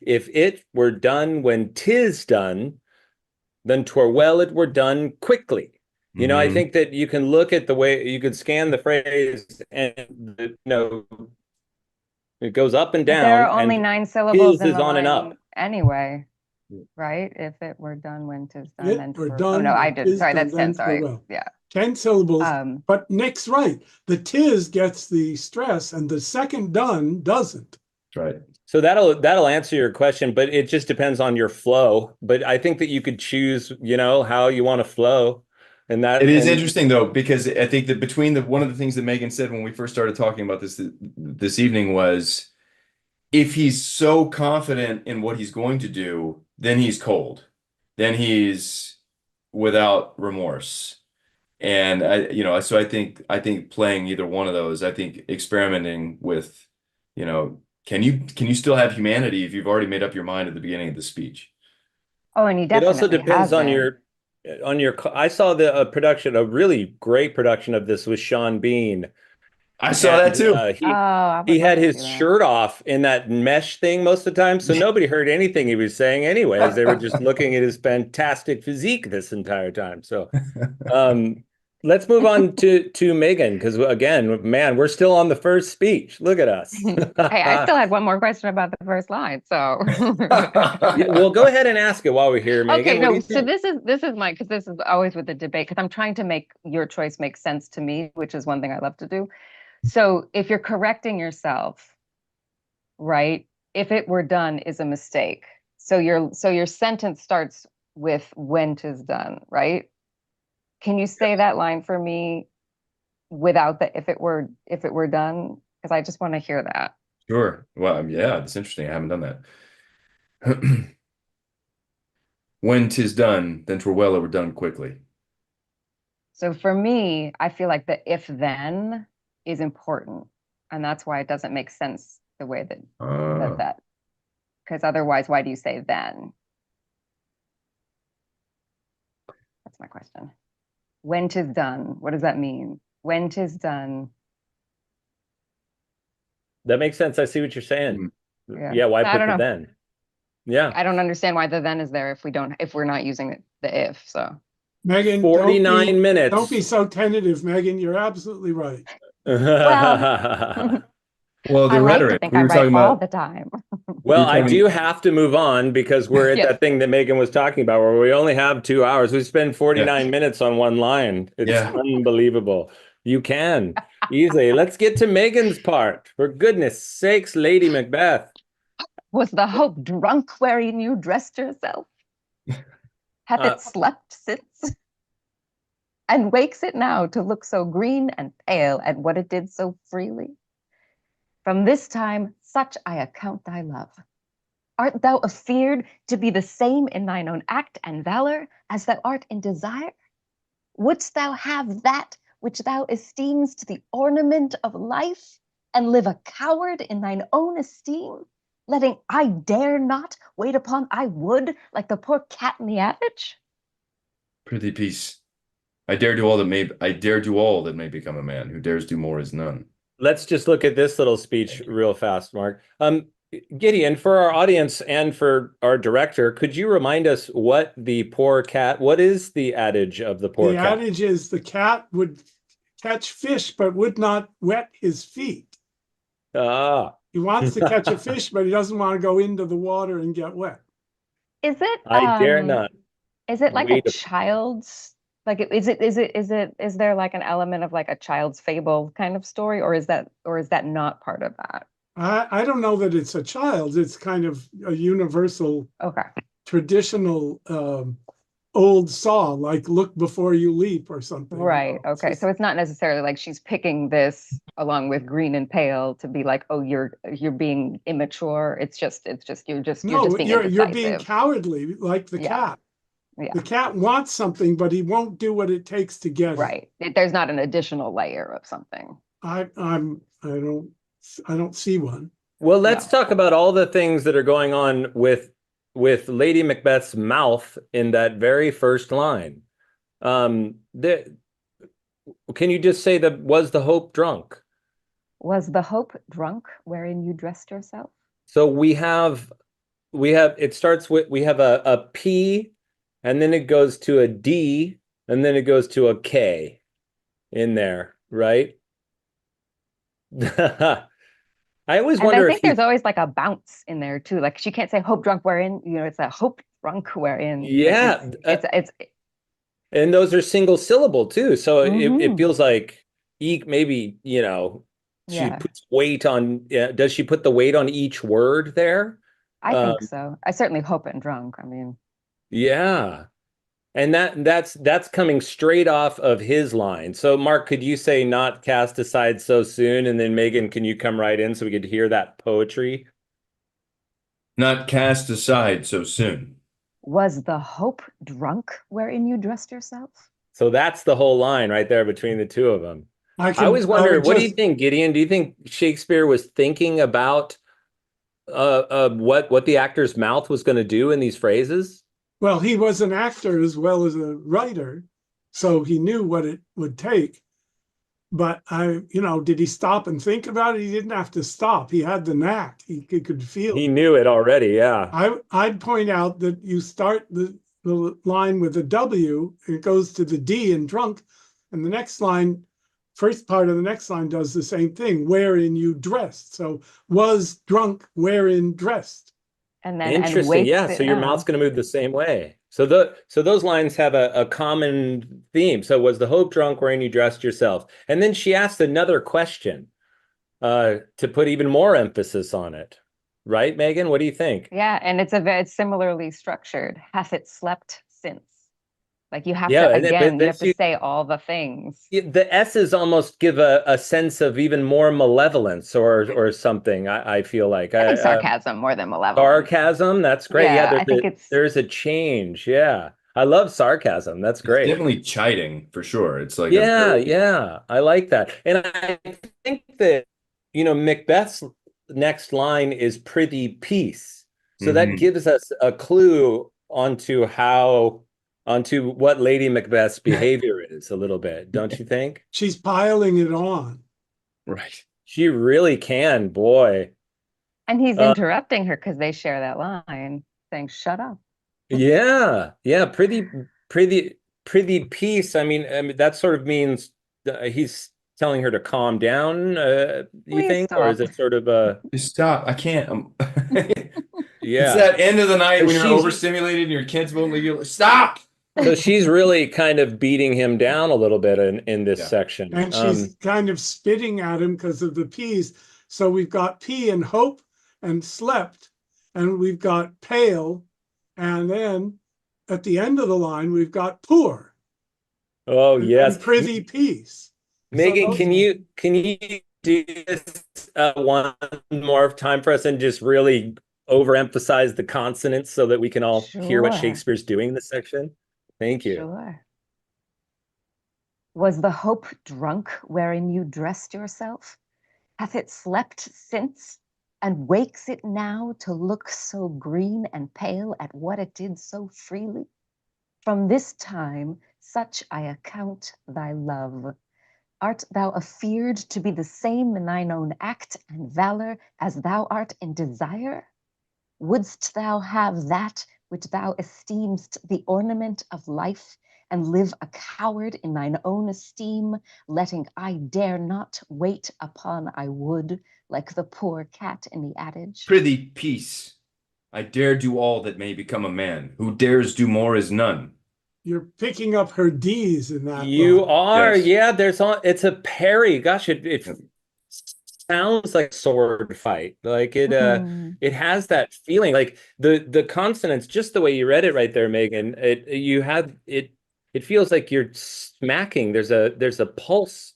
if it were done when 'tis done, then 'twere well it were done quickly. I think that you can look at the way you could scan the phrase and it goes up and But down. there are only and 9 syllables in is the on and line up. anyway, right? If it were done when 'tis done, It then were 'twere- done Oh no, I when did. 'tis Sorry, done, that's then 10. Sorry. 'twere well. Yeah. 10 syllables, Um, but Nick's right. The tis gets the stress and the second done doesn't. Right. So that'll answer your question, but it just depends on your flow. But I think that you could choose, how you want to flow. And that It is interesting though, because I think that one of the things that Meaghan said when we first started talking about this evening was if he's so confident in what he's going to do, then he's cold. Then he's without remorse. And so I think playing either one of those, I think experimenting with, can you still have humanity if you've already made up your mind at the beginning of the speech? Oh, and he It also definitely depends has on been. I saw the production, a really great production of this with Sean Bean. I saw that too. I would He love had to his see that. shirt off in that mesh thing most of the time, so nobody heard anything he was saying anyways. They were just looking at his fantastic physique this entire time. So let's move on to Meaghan, because again, man, we're still on the first speech. Look at us. Hey, I still had one more question about the first line. So Well, go ahead and ask it while we're here, Meaghan. okay, What do no, you so think? this is my, because this is always with the debate, because I'm trying to make your choice make sense to me, which is one thing I love to do. So if you're correcting yourself, right? If it were done is a mistake. So your sentence starts with when 'tis done, right? Can you say that line for me without the if it were done? Because I just want to hear that. Sure. Well, yeah, that's interesting. I haven't done that. When 'tis done, then 'twere well it were done quickly. So for me, I feel like the if then is important. And that's why it doesn't make sense the way that that. Because otherwise, why do you say then? That's my question. When 'tis done, what does that mean? When 'tis done. That makes sense. I see what you're saying. Yeah. Why I put don't the know. then? Yeah. I don't understand why the then is there if we're not using the if. So Meaghan, 49 minutes. Don't be so tentative, Meaghan. You're absolutely right. well, Well, the I like to rhetoric think we I were talking write all about. the time. Well, You're I talking- do have to move on because we're at Yes. that thing that Meaghan was talking about where we only have 2 hours. We spend 49 minutes on one line. It's Yeah. unbelievable. You can. Easily. Let's get to Meaghan's part. For goodness sakes, Lady Macbeth. Was the hope drunk wherein you dressed yourself? Hath it slept since? And wakes it now to look so green and pale at what it did so freely? From this time, such I account thy love. Art thou afeard to be the same in thine own act and valor as thou art in desire? Wouldst thou have that which thou esteemest the ornament of life, and live a coward in thine own esteem, letting I dare not wait upon I would, like the poor cat in the adage? Prithee, peace. I dare do all that may become a man. Who dares do more is none. Let's just look at this little speech real fast, Mark. Gideon, for our audience and for our director, could you remind us what is the adage of the poor cat? The adage is the cat would catch fish, but would not wet his feet. He wants to catch a fish, but he doesn't want to go into the water and get wet. Is it? I dare not. Is it like a child's? Like, is there like an element of like a child's fable kind of story, or is that not part of that? I don't know that it's a child. It's kind of a universal, traditional, old saw, like "look before you leap" or something. Right. Okay. So it's not necessarily like she's picking this along with green and pale to be like, oh, you're being immature. You're just being cowardly, like the cat. Yeah. The cat wants something, but he won't do what it takes to get it. Right. There's not an additional layer of something. I don't see one. Well, let's talk about all the things that are going on with Lady Macbeth's mouth in that very first line. Can you just say was the hope drunk? Was the hope drunk wherein you dressed yourself? So we have it starts with, we have a P, and then it goes to a D, and then it goes to a K in there, right? I always wonder. I think there's always like a bounce in there too. Like she can't say hope drunk wherein, it's a hope drunk wherein. Yeah. It's and those are single syllable too. So it feels like maybe, she puts weight on, does she put the weight on each word there? I think so. I certainly hope and drunk. I mean. Yeah. And that's coming straight off of his line. So Mark, could you say not cast aside so soon? And then Meaghan, can you come right in so we could hear that poetry? Not cast aside so soon. Was the hope drunk wherein you dressed yourself? So that's the whole line right there between the two of them. I always wonder, what do you think, Gideon? Do you think Shakespeare was thinking about what the actor's mouth was going to do in these phrases? Well, he was an actor as well as a writer, so he knew what it would take. But did he stop and think about it? He didn't have to stop. He had the knack. He could feel it. He knew it already, yeah. I'd point out that you start the line with a W, it goes to the D in drunk, and the next line, first part of the next line does the same thing, wherein you dressed. So was drunk wherein dressed. And then interesting, yeah. So your mouth's going to move the same way. So those lines have a common theme. So was the hope drunk wherein you dressed yourself? And then she asked another question to put even more emphasis on it. Right, Meaghan? What do you think? Yeah, and it's similarly structured. Hath it slept since? Like you have to say all the things. The S's almost give a sense of even more malevolence or something. I feel like I think sarcasm more than malevolence. Sarcasm, that's great. Yeah, there's a change. Yeah, I love sarcasm. That's great. It's definitely chiding for sure. It's like yeah. I like that, and I think that Macbeth's next line is "Prithee, peace," so that gives us a clue onto what Lady Macbeth's behavior is a little bit, don't you think? She's piling it on. Right. She really can, boy. And he's interrupting her because they share that line, saying, "Shut up." Yeah. Prithee, peace. I mean, that sort of means he's telling her to calm down, you think? Stop. Or is it sort of a... Stop, I can't. Yeah. It's that end of the night when you're overstimulated and your kids won't leave you. Stop! So she's really kind of beating him down a little bit in this Yeah. section. And she's kind of spitting at him because of the P's. So we've got P and hope and slept, and we've got pale. And then at the end of the line, we've got poor. Oh, And yes. prithee peace. Meaghan, So can you do this one more time for us and just really overemphasize the consonants so that we can all hear what Sure. Shakespeare's doing in this section? Thank you. Sure. Was the hope drunk wherein you dressed yourself? Hath it slept since, and wakes it now to look so green and pale at what it did so freely? From this time, such I account thy love. Art thou afeared to be the same in thine own act and valor as thou art in desire? Wouldst thou have that which thou esteem'st the ornament of life, and live a coward in thine own esteem, letting I dare not wait upon I would, like the poor cat in the adage? Prithee, peace. I dare do all that may become a man. Who dares do more is none. you're picking up her D's in that You line. are, Yes. yeah, it's a parry. Gosh, it Yep. sounds like a sword fight. Like Mhm. it has that feeling. Like the consonants, just the way you read it right there, Meaghan, it feels like you're smacking. There's a pulse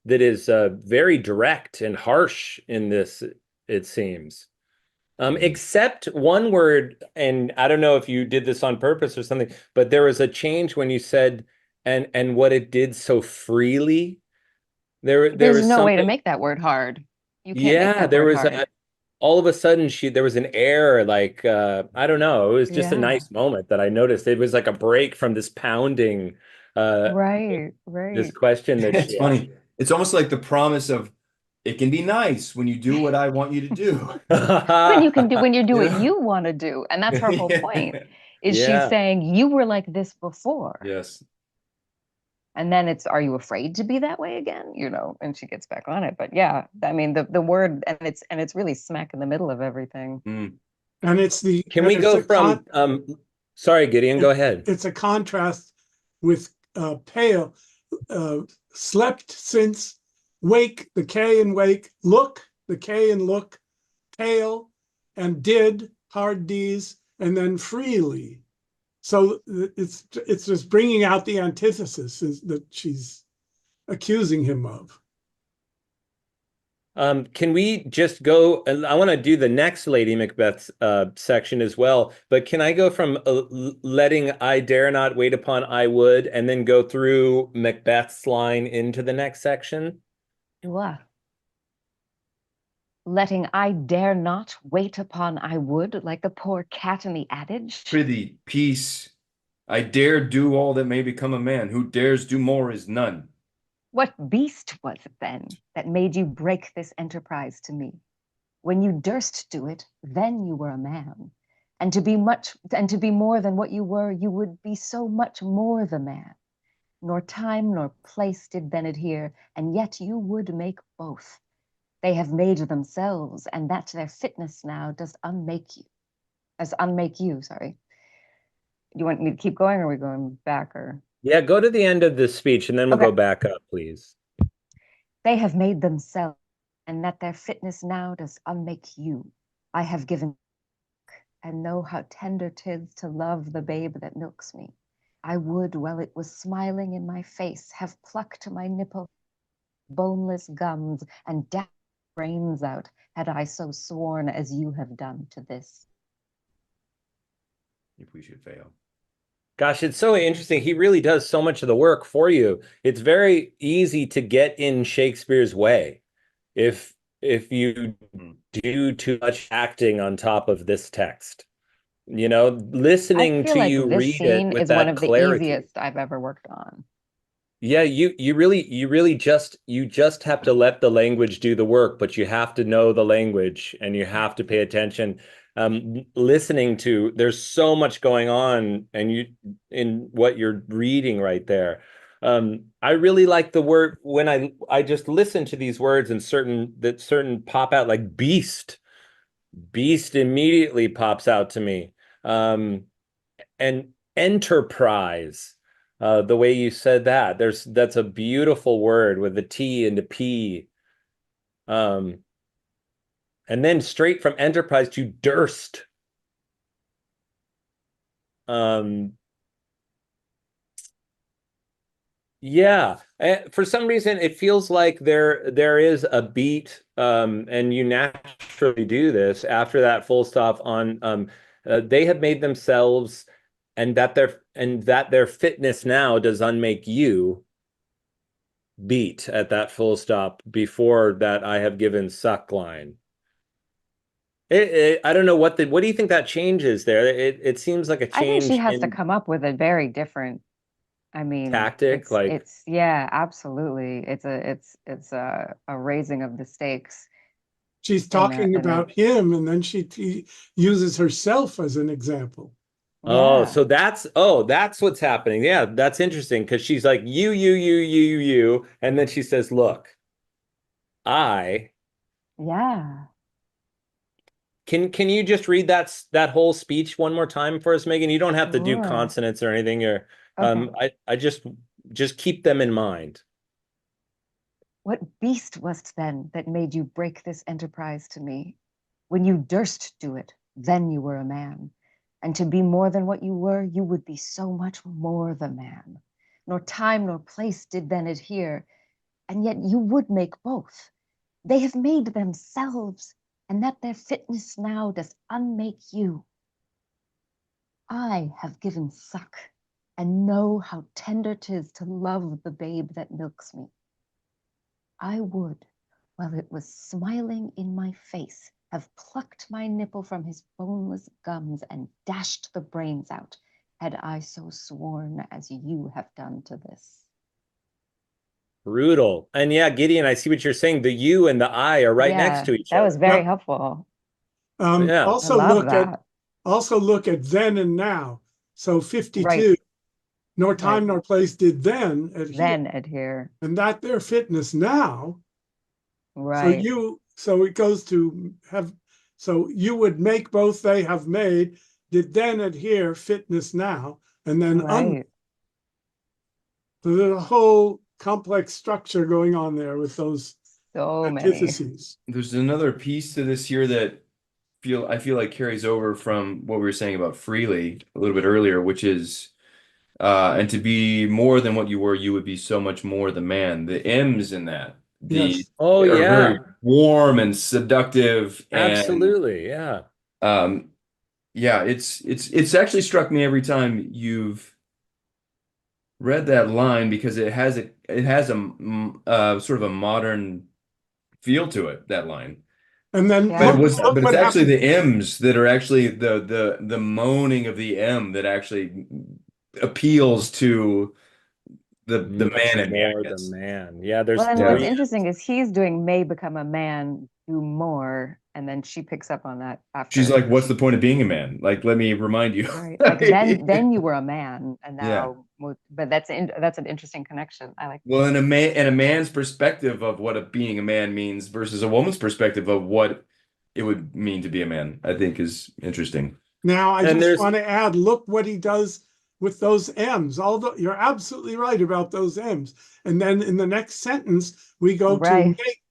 that is very direct and harsh in this, it seems. Except one word, and I don't know if you did this on purpose or something, but there was a change when you said and what it did so freely. There There's was no way to something. make that word hard. You can't make Yeah, that there word was hard. all of a sudden there was an air like I don't know, it was just a Yeah. nice moment that I noticed. It was like a break from this pounding Right, this right. question that It's she funny. It's almost like the promise of it can be nice when you do what I want you to do. When you can do, when you do You what know? you want to do. And that's her whole point, is she's Yeah. saying you were like this before. Yes. And then it's, are you afraid to be that way again? And she gets back on it. But yeah, I mean the word, and it's really smack in the middle of everything. Mm. And it's Can we go from sorry, Gideon, go ahead. it's a contrast with pale, slept since, wake, the K and wake, look, the K and look, pale, and did, hard D's, and then freely. So it's just bringing out the antithesis that she's accusing him of. Can we just go? I want to do the next Lady Macbeth section as well, but can I go from letting I dare not wait upon I would, and then go through Macbeth's line into the next section? What? Letting I dare not wait upon I would, like the poor cat in the adage? Prithee, peace. I dare do all that may become a man. Who dares do more is none. What beast was it then that made you break this enterprise to me? When you durst do it, then you were a man. And to be more than what you were, you would be so much more the man. Nor time nor place did then adhere, and yet you would make both. They have made themselves, and that their fitness now does unmake you, sorry. Do you want me to keep going, or are we going back, or? Yeah, go to the end of this speech, and then we'll Okay. go back up, please. They have made themselves, and that their fitness now does unmake you. I have given, and know how tender 'tis to love the babe that milks me. I would, while it was smiling in my face, have plucked my nipple boneless gums and dashed brains out, had I so sworn as you have done to this. If we should fail. Gosh, it's so interesting. He really does so much of the work for you. It's very easy to get in Shakespeare's way if you do too much acting on top of this text. Listening I feel to like you this read it scene with is one that of the clarity. easiest I've ever worked on. Yeah, you really just have to let the language do the work, but you have to know the language and you have to pay attention. Listening to, there's so much going on in what you're reading right there. I really like the word when I just listen to these words and certain pop out, like beast. Beast immediately pops out to me. And enterprise. The way you said that, that's a beautiful word with the T and the P. And then straight from enterprise to Durst. Yeah, for some reason it feels like there is a beat, and you naturally do this after that full stop on they have made themselves, and that their fitness now does unmake you, beat at that full stop before that I have given suck line. I don't know what do you think that changes there? It seems like a I think she change has to in come up with a very different, I mean, tactic, like it's yeah, absolutely. It's a raising of the stakes She's in a talking about him, and then she uses herself as an example. Oh, yeah. so that's what's happening. Yeah, that's interesting because she's like you, and then she says, "Look, I Yeah. can you just read that whole speech one more time for us, Meaghan? You don't have to do Sure. consonants or anything. Or Okay. I just keep them in mind. What beast was't then that made you break this enterprise to me? When you durst do it, then you were a man. And to be more than what you were, you would be so much more the man. Nor time nor place did then adhere, and yet you would make both. They have made themselves, and that their fitness now does unmake you. I have given suck, and know how tender 'tis to love the babe that milks me. I would, while it was smiling in my face, have plucked my nipple from his boneless gums and dashed the brains out, had I so sworn as you have done to this. Brutal. And yeah, Gideon, I see what you're saying. The you and the I are right next Yeah, to each that was other. very Yep. helpful. Yeah. I love that. Also look at then and now. So 52, Right, nor right. time nor place did then adhere, Then adhere. and that their fitness now. Right, So it goes to have. So you would make both they have made, did then adhere fitness now, and then right. So there's a whole complex structure going on there with those So many. antitheses. There's another piece to this here that I feel like carries over from what we were saying about freely a little bit earlier, which is and to be more than what you were, you would be so much more the man. The M's in that Yes. Oh are yeah. very warm and seductive, and Absolutely. Yeah. yeah, it's actually struck me every time you've read that line because it has a sort of a modern feel to it, that line. And then But Yeah. look it's what actually happened. the M's that are actually the moaning of the M that actually appeals to the Much man in me, I more the guess. man. Yeah, Well, there's and what's Yeah. three. interesting is he's doing may become a man, do more, and then she picks up on that She's after. like, what's the point of being a man? Like, let me remind you. Right. Like then you were a man, and Yeah. now, but that's an interesting connection. I like. Well, in a man's perspective of what being a man means versus a woman's perspective of what it would mean to be a man, I think is interesting. Now I And just there's want to add, look what he does with those M's. Although you're absolutely right about those M's. And then in the next sentence, we go to Right. make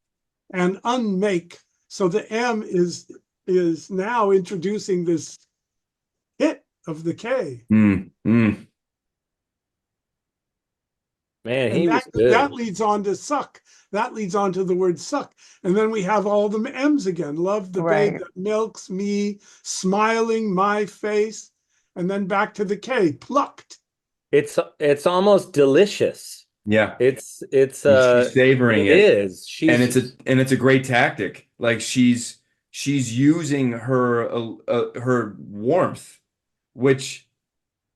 and unmake. So the M is now introducing this hit of the K. Mm, mm. man, And he was that good. leads on to suck. That leads on to the word suck. And then we have all the M's again. Love the babe Right. that milks me, smiling my face. And then back to the K, plucked. It's almost delicious. Yeah. It's She's savoring it it. is. And She's it's a great tactic. Like she's using her warmth, which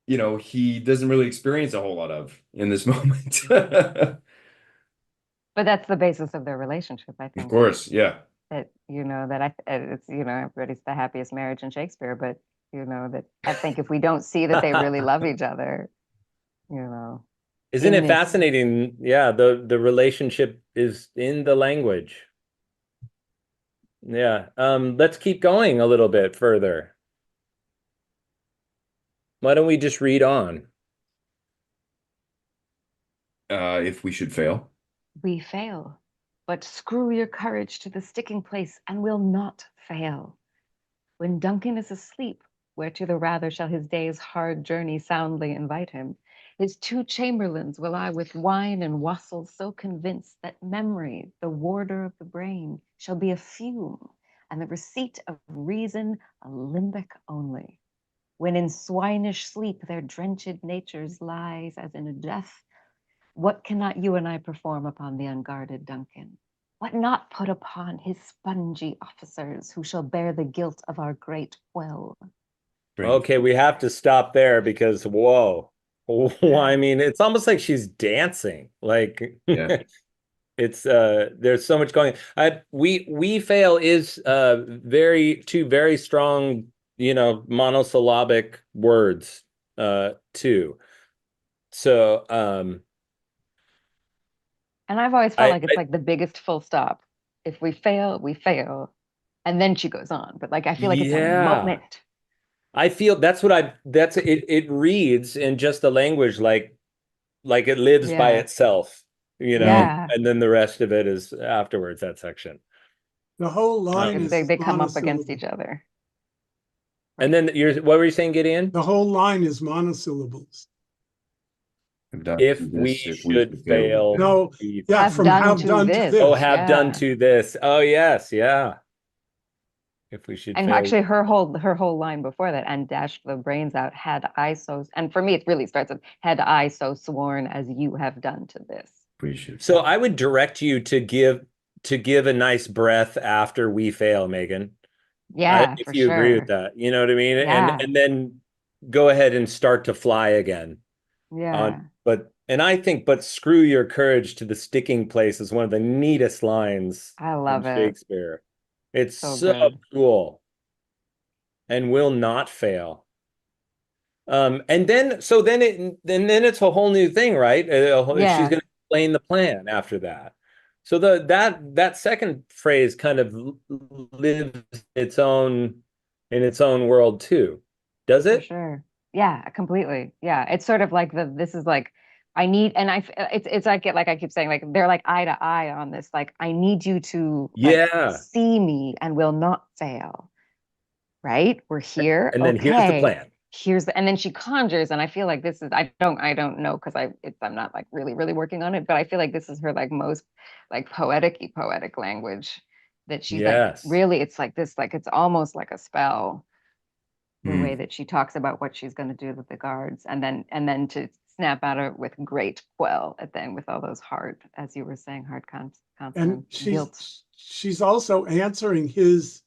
he doesn't really experience a whole lot of in this moment. But that's the basis of their relationship, I Of think. course, yeah. That it's everybody's the happiest marriage in Shakespeare, but that I think if we don't see that they really love each other, Isn't in it this. fascinating? Yeah, the relationship is in the language. Yeah. Let's keep going a little bit further. Why don't we just read on? If we should fail. We fail, but screw your courage to the sticking place and we'll not fail. When Duncan is asleep, whereto the rather shall his day's hard journey soundly invite him, his two chamberlains will I with wine and wassail so convince that memory, the warder of the brain, shall be a fume, and the receipt of reason a limbic only. When in swinish sleep their drenched natures lies as in a death, what cannot you and I perform upon the unguarded Duncan? What not put upon his spongy officers who shall bear the guilt of our great well? Okay, we have to stop there because whoa. I mean, it's almost like she's dancing. Like Yeah. it's there's so much going. We fail is two very strong, monosyllabic words too. So and I've always felt like it's like the biggest full stop. If we fail, we fail. And then she goes on. But like I feel like it's a moment. I feel that's it reads in just the language like it lives by itself, and then the rest of it is afterwards, that section. The whole line is they come up against each other. And then what were you saying, Gideon? The whole line is monosyllables. If we should fail. No, yeah, from have done to this. Oh, have done to this. Oh, yes, yeah. If we should and fail. Actually her whole line before that, and dashed the brains out, had I so, and for me it really starts with, had I so sworn as you have done to this. So I would direct you to give a nice breath after we fail, Meaghan. Yeah, if you agree with that, you know what I mean? Yeah. And then go ahead and start to fly again. Yeah. And I think, but screw your courage to the sticking place is one of the neatest lines. I love it. Shakespeare. It's so cool. And will not fail. And then it's a whole new thing, right? She's going to explain the plan after that. So that second phrase kind of lives in its own world too. Does it? For sure. Yeah, completely. Yeah. It's sort of like this is like, I need, and it's like I keep saying, like, they're like eye to eye on this. Like, I need you to see me and will not fail. Right? We're here. And then here's the plan. And then she conjures, and I feel like this is, I don't know, because I'm not like really working on it, but I feel like this is her like most like poetic language that she's like, really, it's like this, like it's almost like a spell, the way that she talks about what she's going to do with the guards, and then to snap at her with great quell at the end with all those hard, as you were saying, hard consonants. And she's also answering his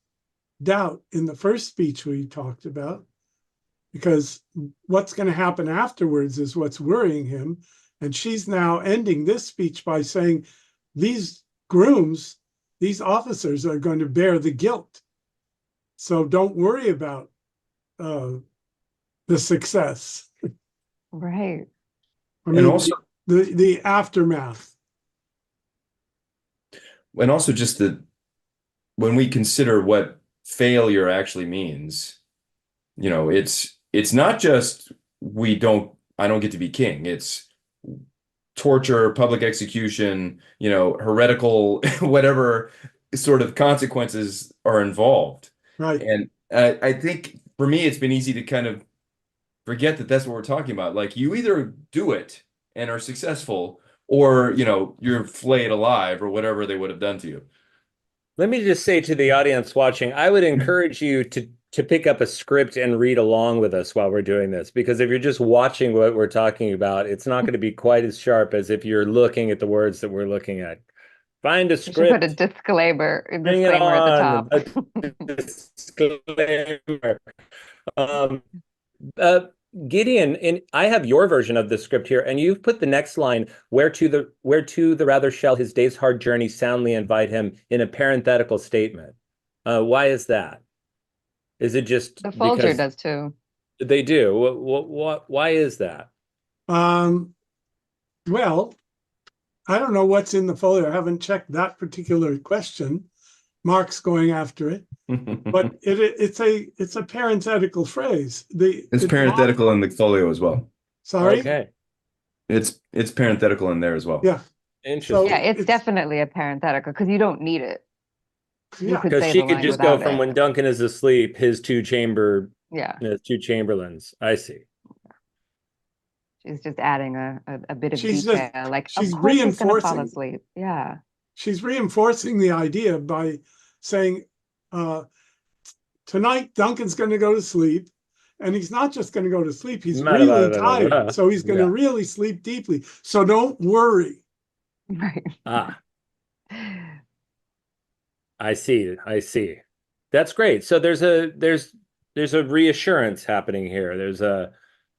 doubt in the first speech we talked about, because what's going to happen afterwards is what's worrying him. And she's now ending this speech by saying, these grooms, these officers are going to bear the guilt. So don't worry about the success. Right. I mean, and also the aftermath. And also just when we consider what failure actually means, it's not just I don't get to be king. It's torture, public execution, heretical, whatever sort of consequences are involved. Right. And I think for me, it's been easy to kind of forget that that's what we're talking about. Like, you either do it and are successful, or, you're flayed alive, or whatever they would have done to you. Let me just say to the audience watching, I would encourage you to pick up a script and read along with us while we're doing this, because if you're just watching what we're talking about, it's not going to be quite as sharp as if you're looking at the words that we're looking at. Find a script. Put a disclaimer at the top. Disclaimer. Gideon, I have your version of the script here, and you've put the next line, whereto the rather shall his day's hard journey soundly invite him, in a parenthetical statement. Why is that? Is it just the Folger does too? They do. Why is that? Well, I don't know what's in the folder. I haven't checked that particular question. Mark's going after it. but it's a parenthetical phrase. It's parenthetical in the folio as well. Sorry? Okay. It's parenthetical in there as well. Yeah. Interesting. Yeah, it's definitely a parenthetical because you don't need it. You Yeah. could Because say she the could line just go without from it. when Duncan is asleep, his two Yeah, chamberlains. I see. she's just adding a bit of She's detail. Like, of she's course he's gonna fall reinforcing asleep. Yeah. she's reinforcing the idea by saying, tonight Duncan's going to go to sleep, and he's not just going to go to sleep, he's really tired, so he's going to really sleep deeply. So don't worry. Right. Ah, I see. I see. That's great. So there's a reassurance happening here. There's a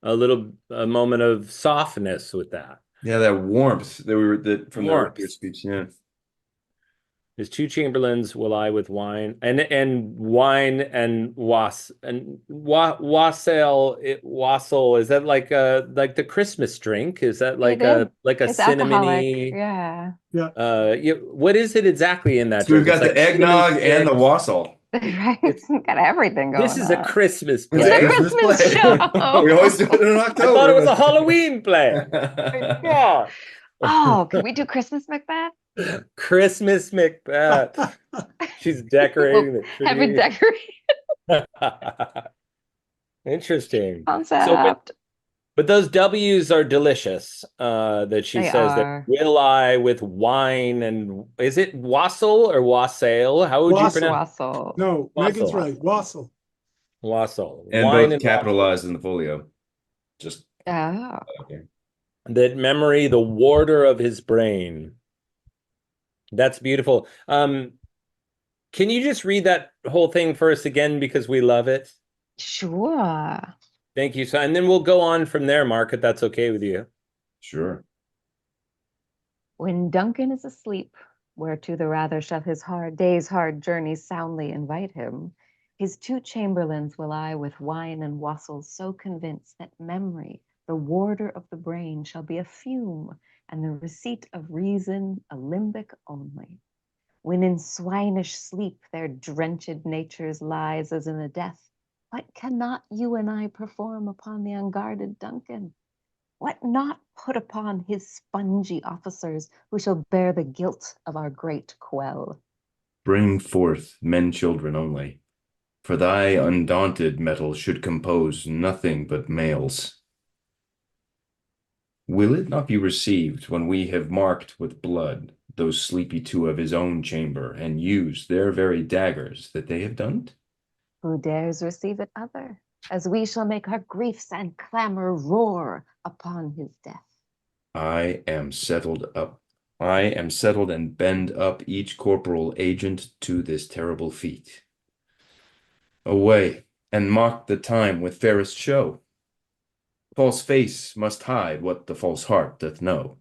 moment of softness with that. Yeah, that warmth that from the earlier speech. Yeah. His two chamberlains will I with wine and wine and wassail. Wassail, is that like the Christmas drink? Is that like a It's cinnamony? alcoholic. Yeah. What is it exactly in that So we've drink? got the eggnog and the wassail. Right. It's got everything going on. This is a Christmas It's play. a Christmas show. We always do it in October. I thought it was a Halloween play. Yeah. Oh, can we do Christmas Macbeth? Christmas Macbeth. She's decorating the tree. Have it decorated. Interesting. Concept. But those W's are delicious. That she They says are. that will I with wine and is it wassail or wassail? How would you pronounce Wassail. No, Megan's right. Wassail. wassail? And Wine both and capitalized in the folio. Just Oh. okay. that memory, the warder of his brain. That's beautiful. Can you just read that whole thing for us again because we love it? Sure. Thank you. So, and then we'll go on from there, Mark, if that's okay with you. Sure. When Duncan is asleep, whereto the rather shall his day's hard journey soundly invite him, his two chamberlains will I with wine and wassail so convince that memory, the warder of the brain, shall be a fume, and the receipt of reason a limbic only. When in swinish sleep their drenched natures lies as in a death, what cannot you and I perform upon the unguarded Duncan? What not put upon his spongy officers who shall bear the guilt of our great quell? Bring forth men children only, for thy undaunted metal should compose nothing but males. Will it not be received when we have marked with blood those sleepy two of his own chamber and used their very daggers that they have done? Who dares receive it other, as we shall make our griefs and clamor roar upon his death? I am settled and bend up each corporal agent to this terrible feat. Away, and mark the time with fairest show. False face must hide what the false heart doth know.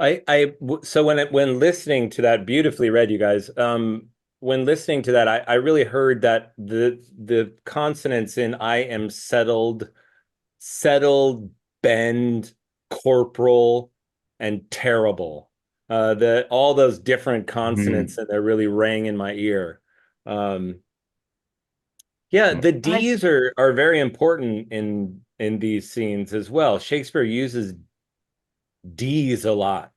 So when listening to that, beautifully read, you guys, when listening to that, I really heard that the consonants in I am settled, bend, corporal, and terrible. All those different consonants and they're really rang in my ear. Yeah, the D's are very important in these scenes as well. Shakespeare uses D's a lot,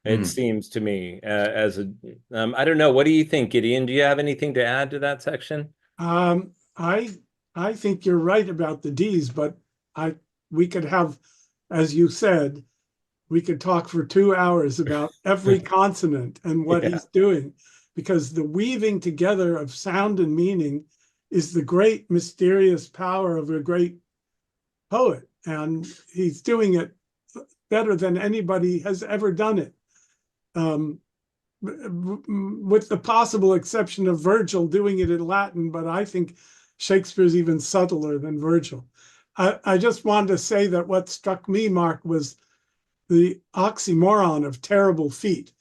it seems to me, as a I don't know. What do you think, Gideon? Do you have anything to add to that section? I think you're right about the D's, but we could have, as you said, we could talk for 2 hours about every consonant and what he's doing, because the weaving together of sound and meaning is the great mysterious power of a great poet, and he's doing it better than anybody has ever done it, with the possible exception of Virgil doing it in Latin, but I think Shakespeare's even subtler than Virgil. I just wanted to say that what struck me, Mark, was the oxymoron of terrible feat.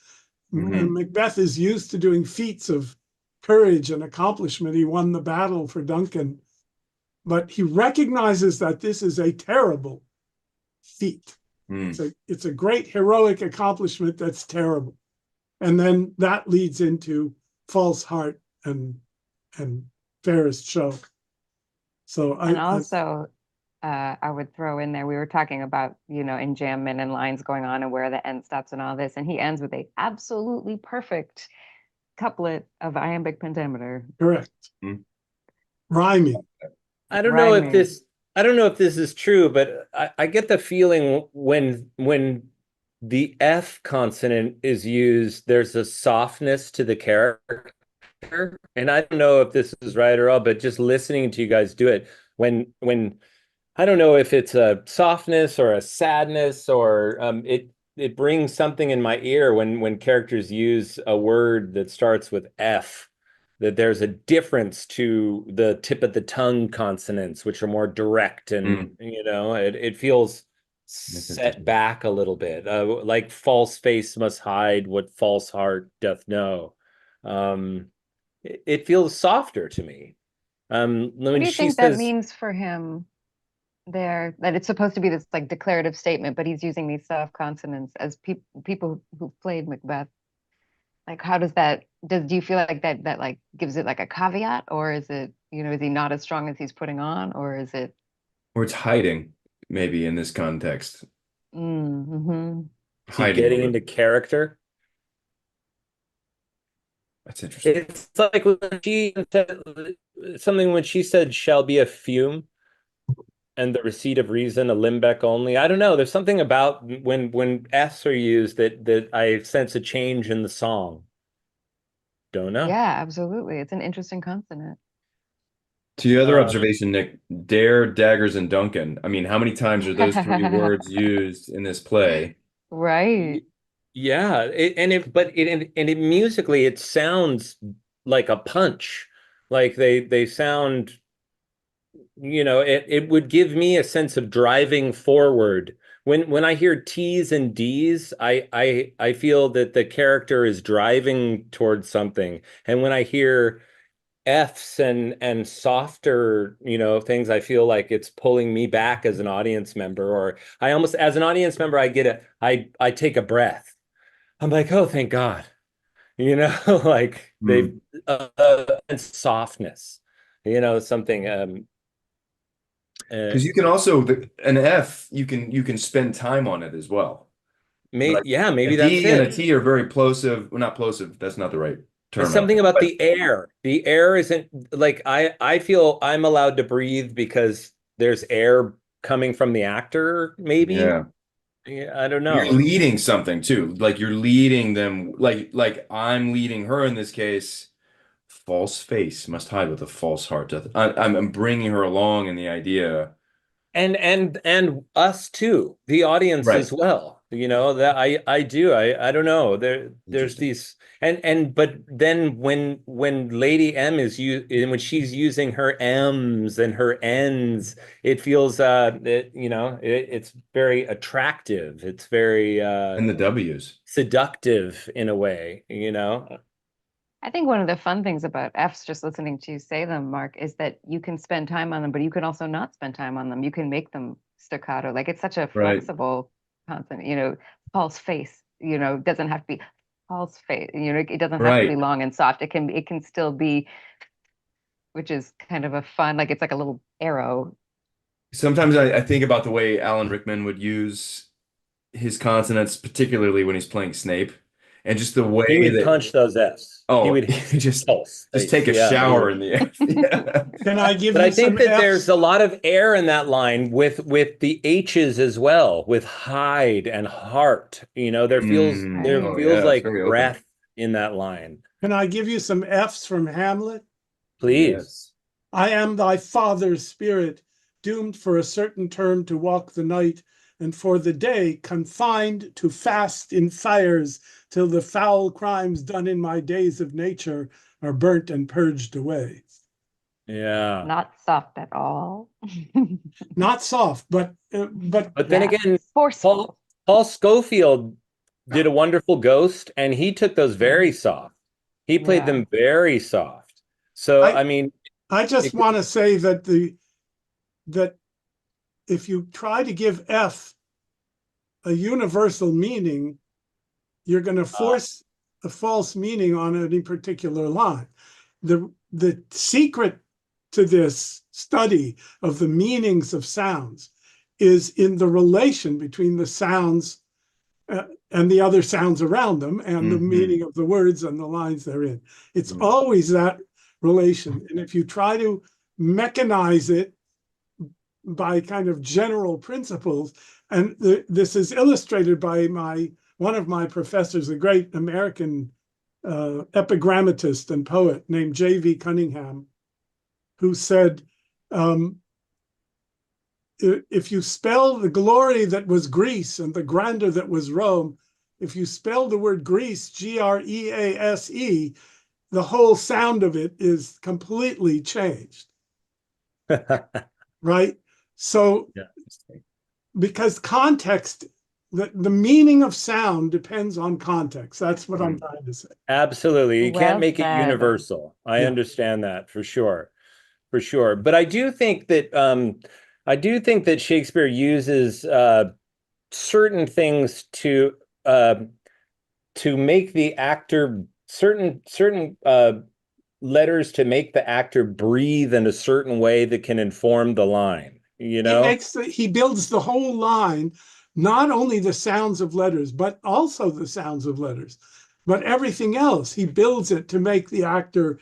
Macbeth is used to doing feats of courage and accomplishment. He won the battle for Duncan, but he recognizes that this is a terrible feat. It's a great heroic accomplishment that's terrible. And then that leads into false heart and fairest show. So And also, I would throw in there, we were talking about, enjambment and lines going on and where the end stops and all this. And he ends with a absolutely perfect couplet of iambic pentameter. correct. Mm. Rhyming. I don't know if Rhyming. this is true, but I get the feeling when the F consonant is used, there's a softness to the character. And I don't know if this is right or wrong, but just listening to you guys do it, when I don't know if it's a softness or a sadness, or it brings something in my ear when characters use a word that starts with F, that there's a difference to the tip of the tongue consonants, which are more direct, and it feels set back a little bit, like false face must hide what false heart doth know. It feels softer to me. What do you think that means for him there? That it's supposed to be this like declarative statement, but he's using these soft consonants as people who played Macbeth. Like, how does that? Do you feel like that like gives it like a caveat, or is it, is he not as strong as he's putting on, or is it? Or it's hiding, maybe in this context. Mm-hmm. Is he getting into character? That's interesting. It's like when she said something, when she said shall be a fume and the receipt of reason a limbeck only. I don't know. There's something about when F's are used that I sense a change in the song. Don't know. Yeah, absolutely. It's an interesting consonant. To your other observation, Nick, dare, daggers, and Duncan. I mean, how many times are those three words used in this play? Right. Yeah, it musically it sounds like a punch. Like they sound, it would give me a sense of driving forward. When I hear T's and D's, I feel that the character is driving towards something. And when I hear F's and softer, things, I feel like it's pulling me back as an audience member, or I almost, as an audience member, I take a breath. I'm like, oh, thank God, like they've and softness, something. Because you can also an F, you can spend time on it as well. Like maybe a that's D and a it. T are very plosive. Well, not plosive. That's not the right There's term. something about the air. The air isn't like I feel I'm allowed to breathe because there's air coming from the actor, maybe. Yeah. I don't know. You're leading something too. Like you're leading them, like I'm leading her in this case. False face must hide with a false heart. I'm bringing her along in the idea. And us too, the audience Right. as well. That I do. I don't know. There's these but then when Lady M is when she's using her M's and her N's, it feels it's very attractive. It's very And the W's. seductive in a way, I think one of the fun things about F's, just listening to you say them, Mark, is that you can spend time on them, but you can also not spend time on them. You can make them staccato. Like, it's such a flexible consonant, false face, doesn't have to be false face, it doesn't have to be long and soft. It can still be, which is kind of a fun, like it's like a little arrow. Sometimes I think about the way Alan Rickman would use his consonants, particularly when he's playing Snape, and just the way he would punch those F's. Oh, he would just take a shower in the air. Yeah. Can I give but you I think some that F's? there's a lot of air in that line with the H's as well, with hide and heart. There feels like breath in that line. Can I give you some F's from Hamlet? Please. Yes. I am thy father's spirit, doomed for a certain term to walk the night, and for the day confined to fast in fires till the foul crimes done in my days of nature are burnt and purged away. Yeah. Not soft at all. Not soft, but then again, forceful. Paul Scofield did a wonderful Ghost, and he took those very soft. He played them very soft. So I just want to say that that if you try to give F a universal meaning, you're going to force a false meaning on any particular line. The secret to this study of the meanings of sounds is in the relation between the sounds and the other sounds around them and the meaning of the words and the lines they're in. It's always that relation. And if you try to mechanize it by kind of general principles, and this is illustrated by one of my professors, a great American epigrammatist and poet named J.V. Cunningham, who said, if you spell the glory that was Greece and the grandeur that was Rome, if you spell the word Greece, Grease, the whole sound of it is completely changed. Right? So, because context, the meaning of sound depends on context. That's what I'm trying to say. Absolutely. You can't make it said. universal. I understand that for sure. For sure. But I do think that Shakespeare uses certain things to make the actor certain letters to make the actor breathe in a certain way that can inform the line. You know, he builds the whole line, not only the sounds of letters, but also the sounds of letters, but everything else. He builds it to make the actor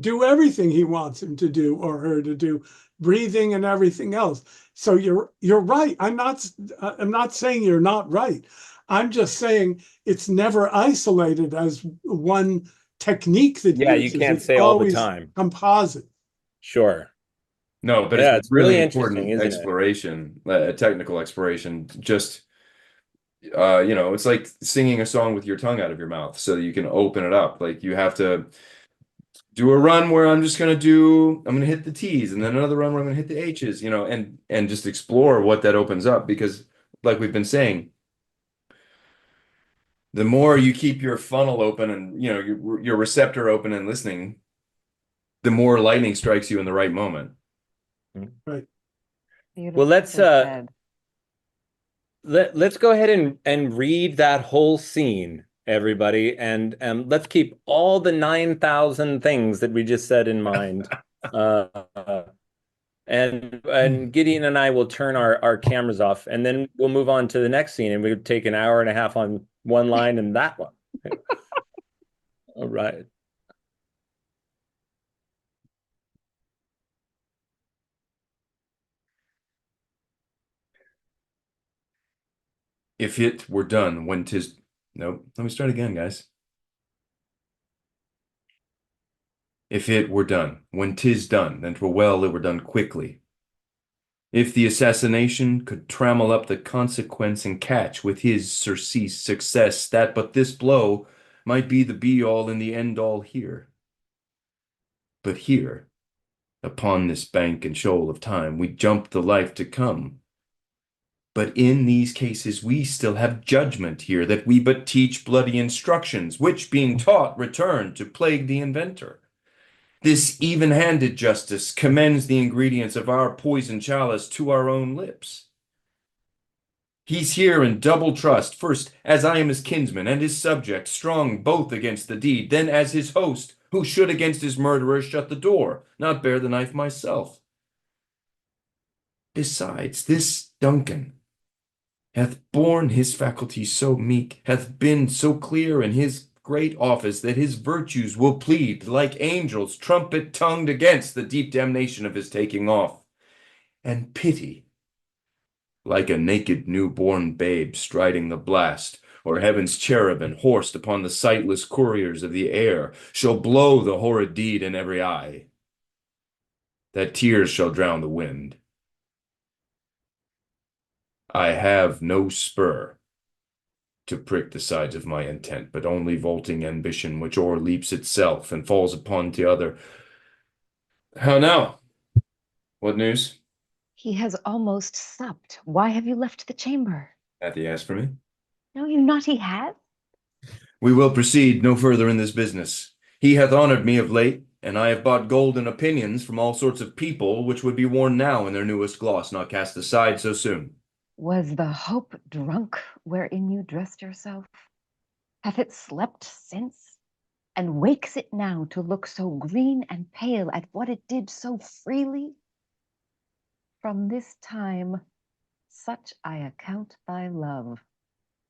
do everything he wants him to do or her to do, breathing and everything else. So you're right. I'm not saying you're not right. I'm just saying it's never isolated as one technique that you can't say all the time. Composite. Sure. No, but yeah, it's really interesting, important exploration, technical exploration. Just it's like singing a song with your tongue out of your mouth so that you can open it up. Like you have to do a run where I'm going to hit the T's, and then another run where I'm going to hit the H's, and just explore what that opens up. Because like we've been saying, the more you keep your funnel open and, your receptor open and listening, the more lightning strikes you in the right moment. Right. Well, let's go ahead and read that whole scene, everybody, and let's keep all the 9,000 things that we just said in mind. And Gideon and I will turn our cameras off, and then we'll move on to the next scene, and we'll take an hour and a half on one line and that one. All right. If it were done when 'tis... Nope, let me start again, guys. If it were done when 'tis done, then 'twere well it were done quickly. If the assassination could trammel up the consequence and catch with his surcease success, that but this blow might be the be-all and the end-all here. But here, upon this bank and shoal of time, we jump the life to come. But in these cases we still have judgment here, that we but teach bloody instructions, which being taught return to plague the inventor. This even-handed justice commends the ingredients of our poison chalice to our own lips. He's here in double trust, first as I am his kinsman and his subject, strong both against the deed, then as his host, who should against his murderer shut the door, not bear the knife myself. Besides, this Duncan hath borne his faculties so meek, hath been so clear in his great office, that his virtues will plead like angels trumpet-tongued against the deep damnation of his taking off, and pity, like a naked new-born babe striding the blast, or heaven's cherubim horsed upon the sightless couriers of the air, shall blow the horrid deed in every eye, that tears shall drown the wind. I have no spur to prick the sides of my intent, but only vaulting ambition, which o'erleaps itself and falls upon the other. How now? What news? He has almost supped. Why have you left the chamber? Hath he asked for me? No, you naughty hat. We will proceed no further in this business. He hath honored me of late, and I have bought golden opinions from all sorts of people, which would be worn now in their newest gloss, not cast aside so soon. Was the hope drunk wherein you dressed yourself? Hath it slept since? And wakes it now to look so green and pale at what it did so freely? From this time, such I account thy love.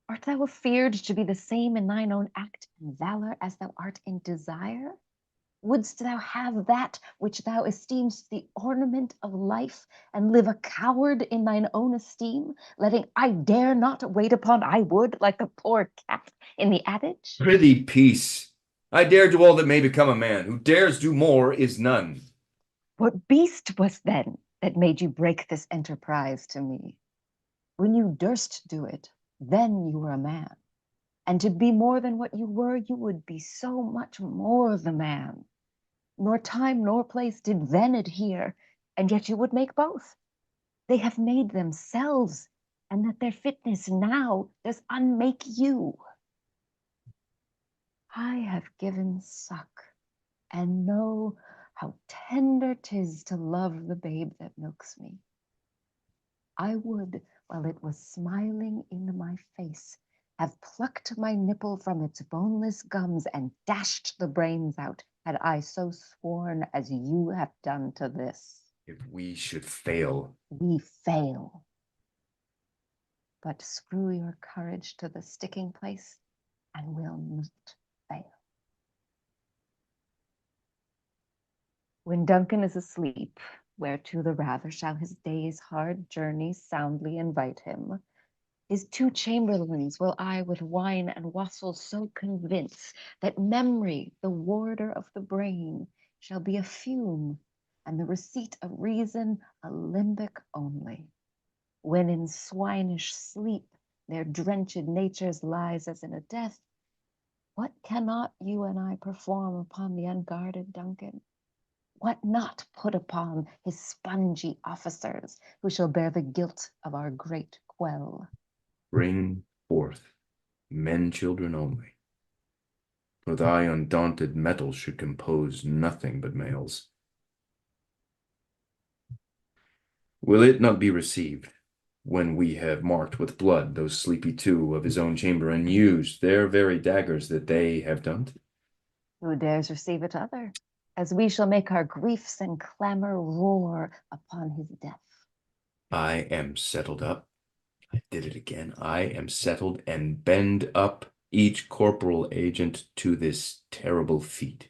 Art thou afeard to be the same in thine own act and valor as thou art in desire? Wouldst thou have that which thou esteemst the ornament of life, and live a coward in thine own esteem, letting I dare not wait upon I would, like the poor cat in the adage? Prithee, peace. I dare do all that may become a man. Who dares do more is none. What beast was then that made you break this enterprise to me? When you durst do it, then you were a man. And to be more than what you were, you would be so much more the man. Nor time nor place did then adhere, and yet you would make both. They have made themselves, and that their fitness now does unmake you. I have given suck, and know how tender 'tis to love the babe that milks me. I would, while it was smiling in my face, have plucked my nipple from its boneless gums and dashed the brains out, had I so sworn as you have done to this. If we should fail. We fail. But screw your courage to the sticking place, and we'll not fail. When Duncan is asleep, whereto the rather shall his day's hard journey soundly invite him, his two chamberlains will I with wine and wassail so convince that memory, the warder of the brain, shall be a fume, and the receipt of reason a limbic only. When in swinish sleep their drenched natures lies as in a death, what cannot you and I perform upon the unguarded Duncan? What not put upon his spongy officers, who shall bear the guilt of our great quell? Bring forth men children only, for thy undaunted metal should compose nothing but males. Will it not be received when we have marked with blood those sleepy two of his own chamber, and used their very daggers that they have done? Who dares receive it other? As we shall make our griefs and clamor roar upon his death. I am settled up. I did it again. I am settled and bend up each corporal agent to this terrible feat.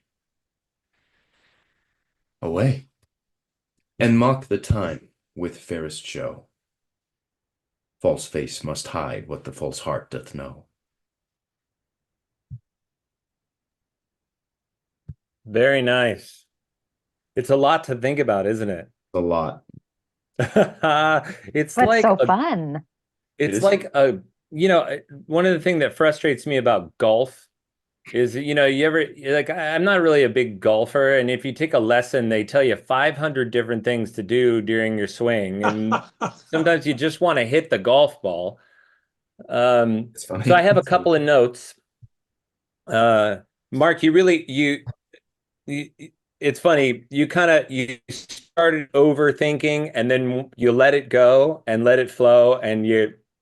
Away, and mock the time with fairest show. False face must hide what the false heart doth know. Very nice. It's a lot to think about, isn't it? A lot. It's But like so fun. It's like a, one of the things that frustrates me about golf is, I'm not really a big golfer. And if you take a lesson, they tell you 500 different things to do during your swing. And sometimes you just want to hit the golf ball. It's funny. So I have a couple of notes. Mark, it's funny. You started overthinking, and then you let it go and let it flow, and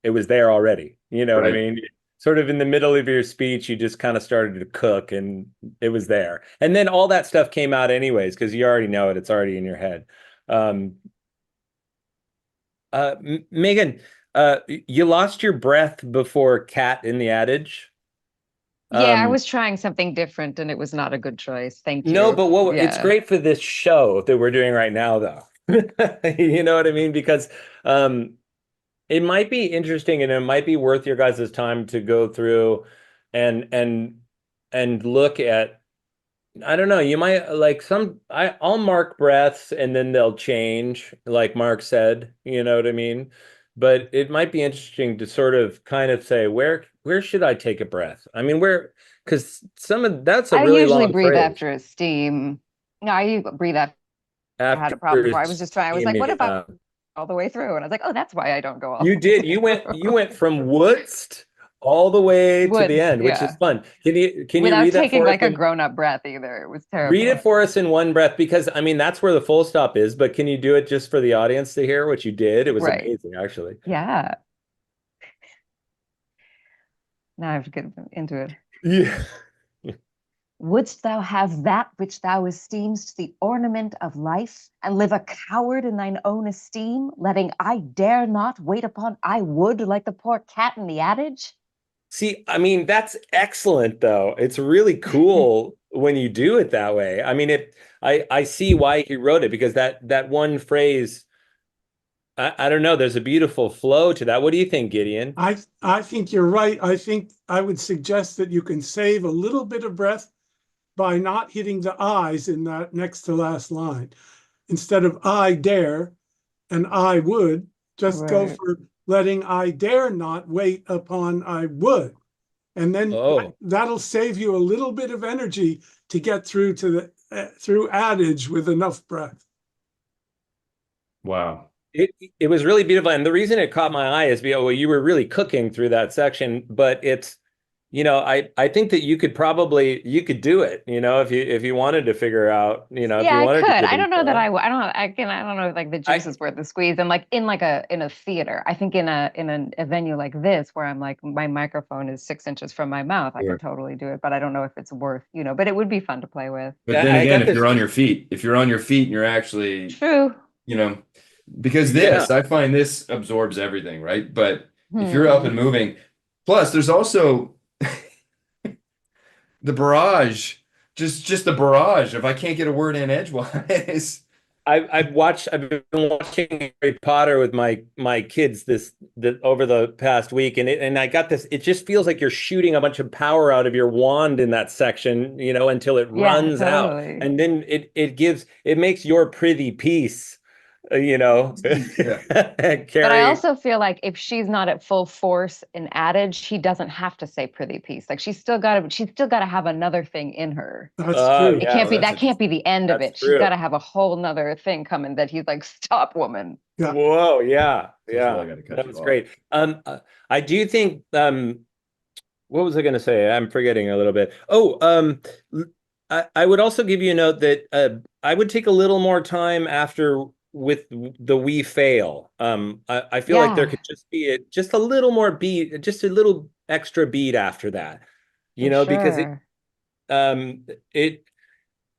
it was there already. You know what I mean? Sort of in the middle of your speech, you just kind of started to cook, and it was there. And then all that stuff came out anyways, because you already know it. It's already in your head. Meaghan, you lost your breath before Cat in the Adage. Yeah, I was trying something different, and it was not a good choice. Thank you. No, but it's great for this show that we're doing right now, though. You know what I mean? Because it might be interesting, and it might be worth your guys' time to go through and look at. I don't know. You might I'll mark breaths, and then they'll change, like Mark said. You know what I mean? But it might be interesting to sort of kind of say, where should I take a breath? I mean, because that's a really long I usually breathe phrase. after a steam. No, I breathe after I had a problem before. I was like, what about all the way through? And I was like, oh, that's why I don't go all You did. You went from Woodst all the way to the end, which is fun. Can you without read that taking for like us a grown-up breath either? It was terrible. Read it for us in one breath, because I mean that's where the full stop is. But can you do it just for the audience to hear what you did? It was amazing, actually. Yeah. Now I have to get into it. Yeah. Wouldst thou have that which thou esteem'st the ornament of life, and live a coward in thine own esteem, letting I dare not wait upon I would, like the poor cat in the adage? See, I mean, that's excellent though. It's really cool when you do it that way. I mean, I see why he wrote it, because that one phrase, I don't know, there's a beautiful flow to that. What do you think, Gideon? I think you're right. I think I would suggest that you can save a little bit of breath by not hitting the I's in that next to last line. Instead of I dare and I would, just go Right. for letting I dare not wait upon I would. And then Oh, that'll save you a little bit of energy to get through to the through adage with enough breath. Wow. it was really beautiful. And the reason it caught my eye is because, well, you were really cooking through that section, but it's, I think that you could do it, if you wanted to figure out, if Yeah, you I wanted could. to get I don't know that into it. I don't I don't know if like the juice I, is worth the squeeze. And like in a theater, I think in a venue like this where I'm like my microphone is 6 inches from my mouth, I Sure. could totally do it. But I don't know if it's worth, but it would be fun to play with. But then I again, got if this. you're on your feet, and you're actually, True. you know, because Yeah. I find this absorbs everything, right? But if you're up Hmm. and moving, plus there's also the barrage, just the barrage. If I can't get a word in edgewise, I've been watching Harry Potter with my kids over the past week, and I got this. It just feels like you're shooting a bunch of power out of your wand in that section, until it Yeah, runs out, totally. and then it makes your prithy piece, yeah, But I carry. also feel like if she's not at full force in adage, she doesn't have to say pretty piece. Like she's still gotta have another thing in her. That's true. It Yeah, can't well, be that's that can't be interesting. the end of that's it. She's true. gotta have a whole nother thing coming that he's like, stop, woman. Yeah. Whoa, yeah, That's why I yeah, got to cut that you was off. great. I do think what was I going to say? I'm forgetting a little bit. Oh, I would also give you a note that I would take a little more time after with the we fail. I feel like there Yeah, could just be just a little more beat, just a little extra beat after that, for because sure. um, it,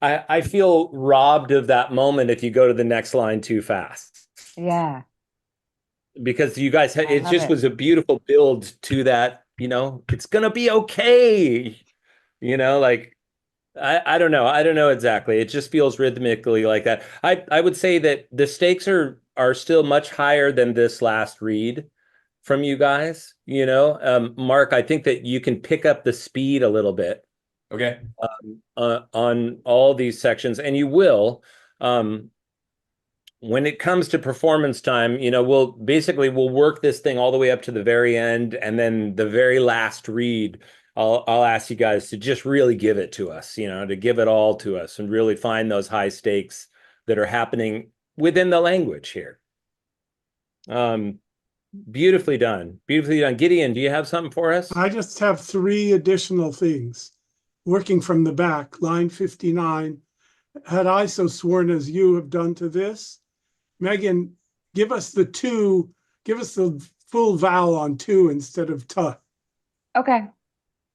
I feel robbed of that moment if you go to the next line too fast. Yeah, Because you guys I it love just it. was a beautiful build to that, it's gonna be okay. Like I don't know exactly. It just feels rhythmically like that. I would say that the stakes are still much higher than this last read from you guys. Mark, I think that you can pick up the speed a little bit Okay. on all these sections, and you will. When it comes to performance time, we'll work this thing all the way up to the very end, and then the very last read, I'll ask you guys to just really give it to us, to give it all to us and really find those high stakes that are happening within the language here. Um, Beautifully done. Beautifully done. Gideon, do you have something for us? I just have three additional things. Working from the back, line 59. Had I so sworn as you have done to this, Meaghan, give us the full vowel on two instead of tuh, Okay.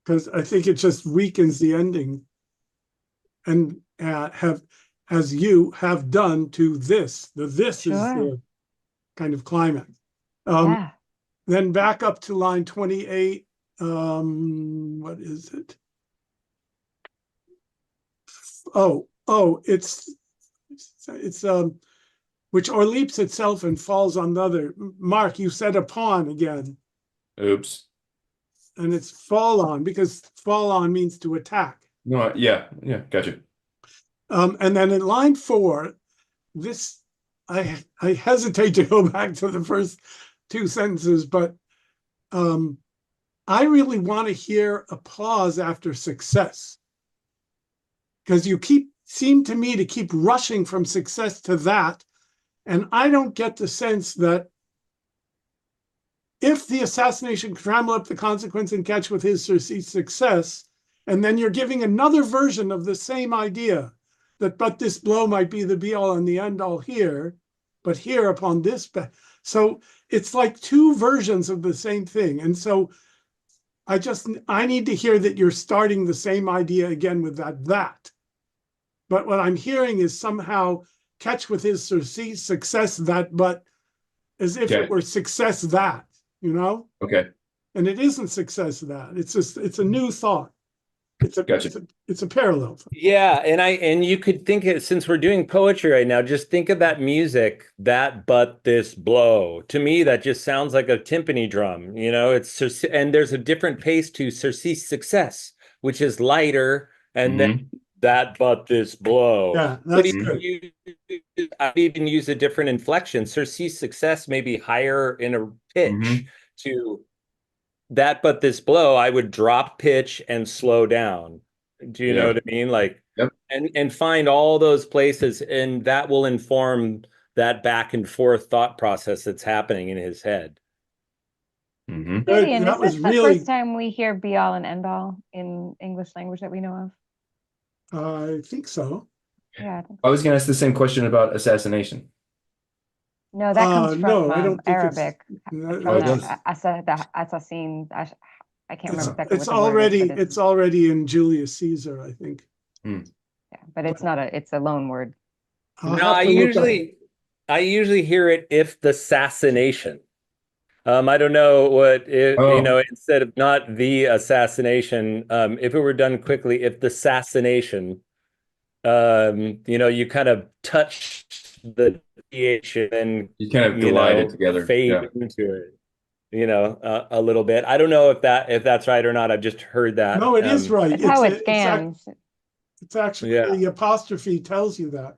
because I think it just weakens the ending. And have as you have done to this. This is Sure. the kind of climax. Yeah. Then back up to line 28. What is it? It's which o'erleaps itself and falls on the other. Mark, you said upon again, Oops. and it's fall on because fall on means to attack. No, yeah, gotcha. And then in line 4, this I hesitate to go back to the first two sentences, but I really want to hear applause after success, because you seem to me to keep rushing from success to that. And I don't get the sense that if the assassination could trammel up the consequence and catch with his surcease success, and then you're giving another version of the same idea that but this blow might be the be all and the end all here, but here upon this. So it's like two versions of the same thing. And so I need to hear that you're starting the same idea again with that. But what I'm hearing is somehow catch with his surcease, success that, but as if Okay. it were success that, you know? Okay. And it isn't success that. It's a new thought. Gotcha. It's a parallel. Yeah, and you could think it, since we're doing poetry right now, just think of that music, that but this blow. To me, that just sounds like a timpani drum. You know, and there's a different pace to surcease success, which is lighter, and then that but this blow. Yeah, But that's good. I'd even use a different inflection. Surcease success may be higher in a pitch to that but this blow. I would drop pitch and slow down. Do you know what I mean? Like, and find all those places, and that will inform that back and forth thought process that's happening in his head. Gideon, is this the first time we hear be all and end all in English language that we know of? I think so. Yeah. I was going to ask the same question about assassination. No, that comes from no, I don't think Arabic. Assassin. I can't remember exactly it's what the word is, but it's already in Julius Caesar, I think. Yeah, but it's not it's a loan word. No, I usually hear it if the assassination. I don't know what you know, instead of not the assassination, if it were done quickly, if the assassination, you know, you kind of touch the PH and you kind of glide it together, fade into it, you know, a little bit. I don't know if that's right or not. I've just heard that. No, it is right. It's how it scans. It's actually the apostrophe tells you that.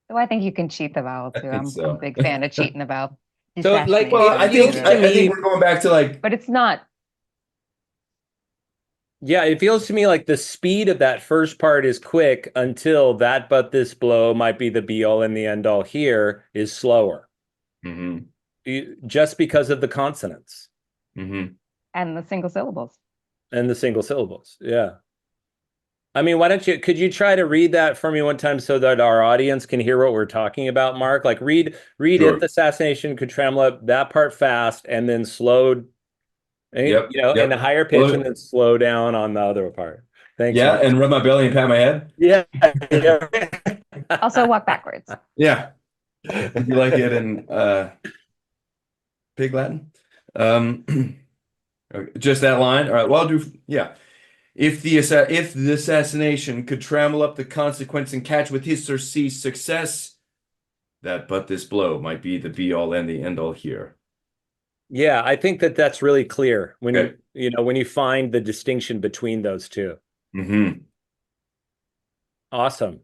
So I think you can cheat the vowel too. I'm a big fan of cheating the vowel. So, like, well, I think we're going back to like, but it's not. Yeah, it feels to me like the speed of that first part is quick until that but this blow might be the be all and the end all here is slower. Just because of the consonants. And the single syllables. Yeah. I mean, could you try to read that for me one time so that our audience can hear what we're talking about, Mark? Like read if the assassination could tremble up that part fast and then slowed. You know, in a higher pitch and then slow down on the other part. Thanks. Yeah, and rub my belly and pat my head. Yeah. Also walk backwards. Yeah. Would you like it in Pig Latin? Just that line. All right. Well, I'll do. Yeah. If the assassination could trammel up the consequence and catch with his surcease success, that but this blow might be the be all and the end all here. Yeah, I think that's really clear when when you find the distinction between those two. Awesome.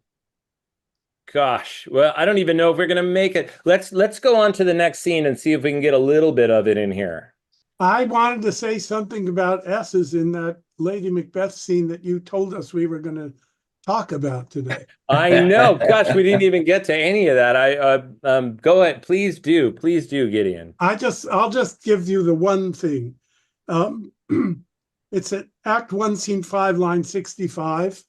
Gosh, well, I don't even know if we're gonna make it. Let's go on to the next scene and see if we can get a little bit of it in here. I wanted to say something about S's in that Lady Macbeth scene that you told us we were going to talk about today. I know. Gosh, we didn't even get to any of that. Go ahead. Please do, Gideon. I'll just give you the one thing. It's at Act 1, Scene 5, line 65.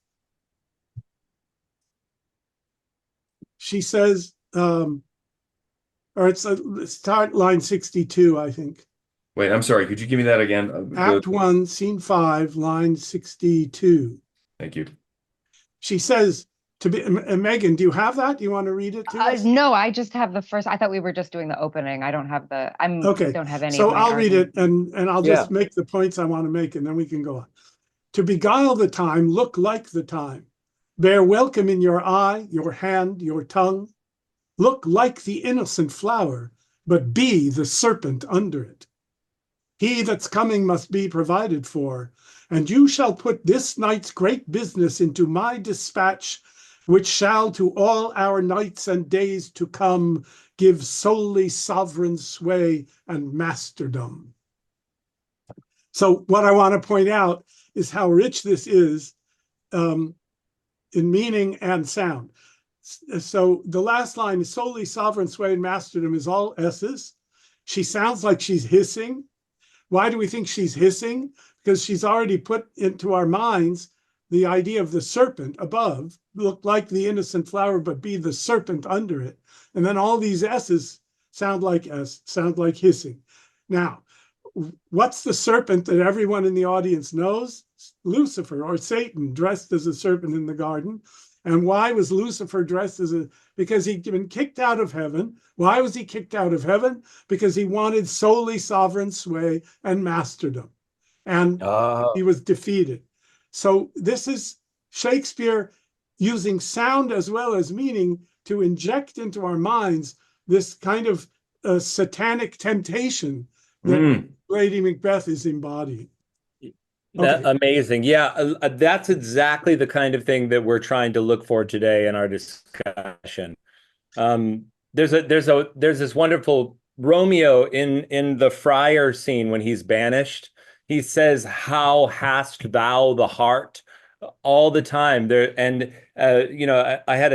She says, or it's start line 62, I think. Wait, I'm sorry. Could you give me that again? Act 1, Scene 5, line 62. Thank you. She says to be, Meaghan, do you have that? Do you want to read it to us? No, I just have the first. I thought we were just doing the opening. I don't have the. Don't have any. So I'll read it and I'll just make the points I want to make, and then we can go on. To beguile the time, look like the time. Bear welcome in your eye, your hand, your tongue. Look like the innocent flower, but be the serpent under it. He that's coming must be provided for, and you shall put this night's great business into my dispatch, which shall to all our nights and days to come give solely sovereign sway and masterdom. So what I want to point out is how rich this is in meaning and sound. So the last line is solely sovereign sway and masterdom is all S's. She sounds like she's hissing. Why do we think she's hissing? Because she's already put into our minds the idea of the serpent above, look like the innocent flower, but be the serpent under it. And then all these S's sound like hissing. Now, what's the serpent that everyone in the audience knows? Lucifer, or Satan, dressed as a serpent in the garden. And why was Lucifer dressed as a, because he'd been kicked out of heaven. Why was he kicked out of heaven? Because he wanted solely sovereign sway and masterdom. And he was defeated. So this is Shakespeare using sound as well as meaning to inject into our minds this kind of satanic temptation that Lady Macbeth is embodying. Okay. Amazing. Yeah, that's exactly the kind of thing that we're trying to look for today in our discussion. There's this wonderful Romeo in the friar scene when he's banished. He says, "How hast thou the heart?" all the time there. And I had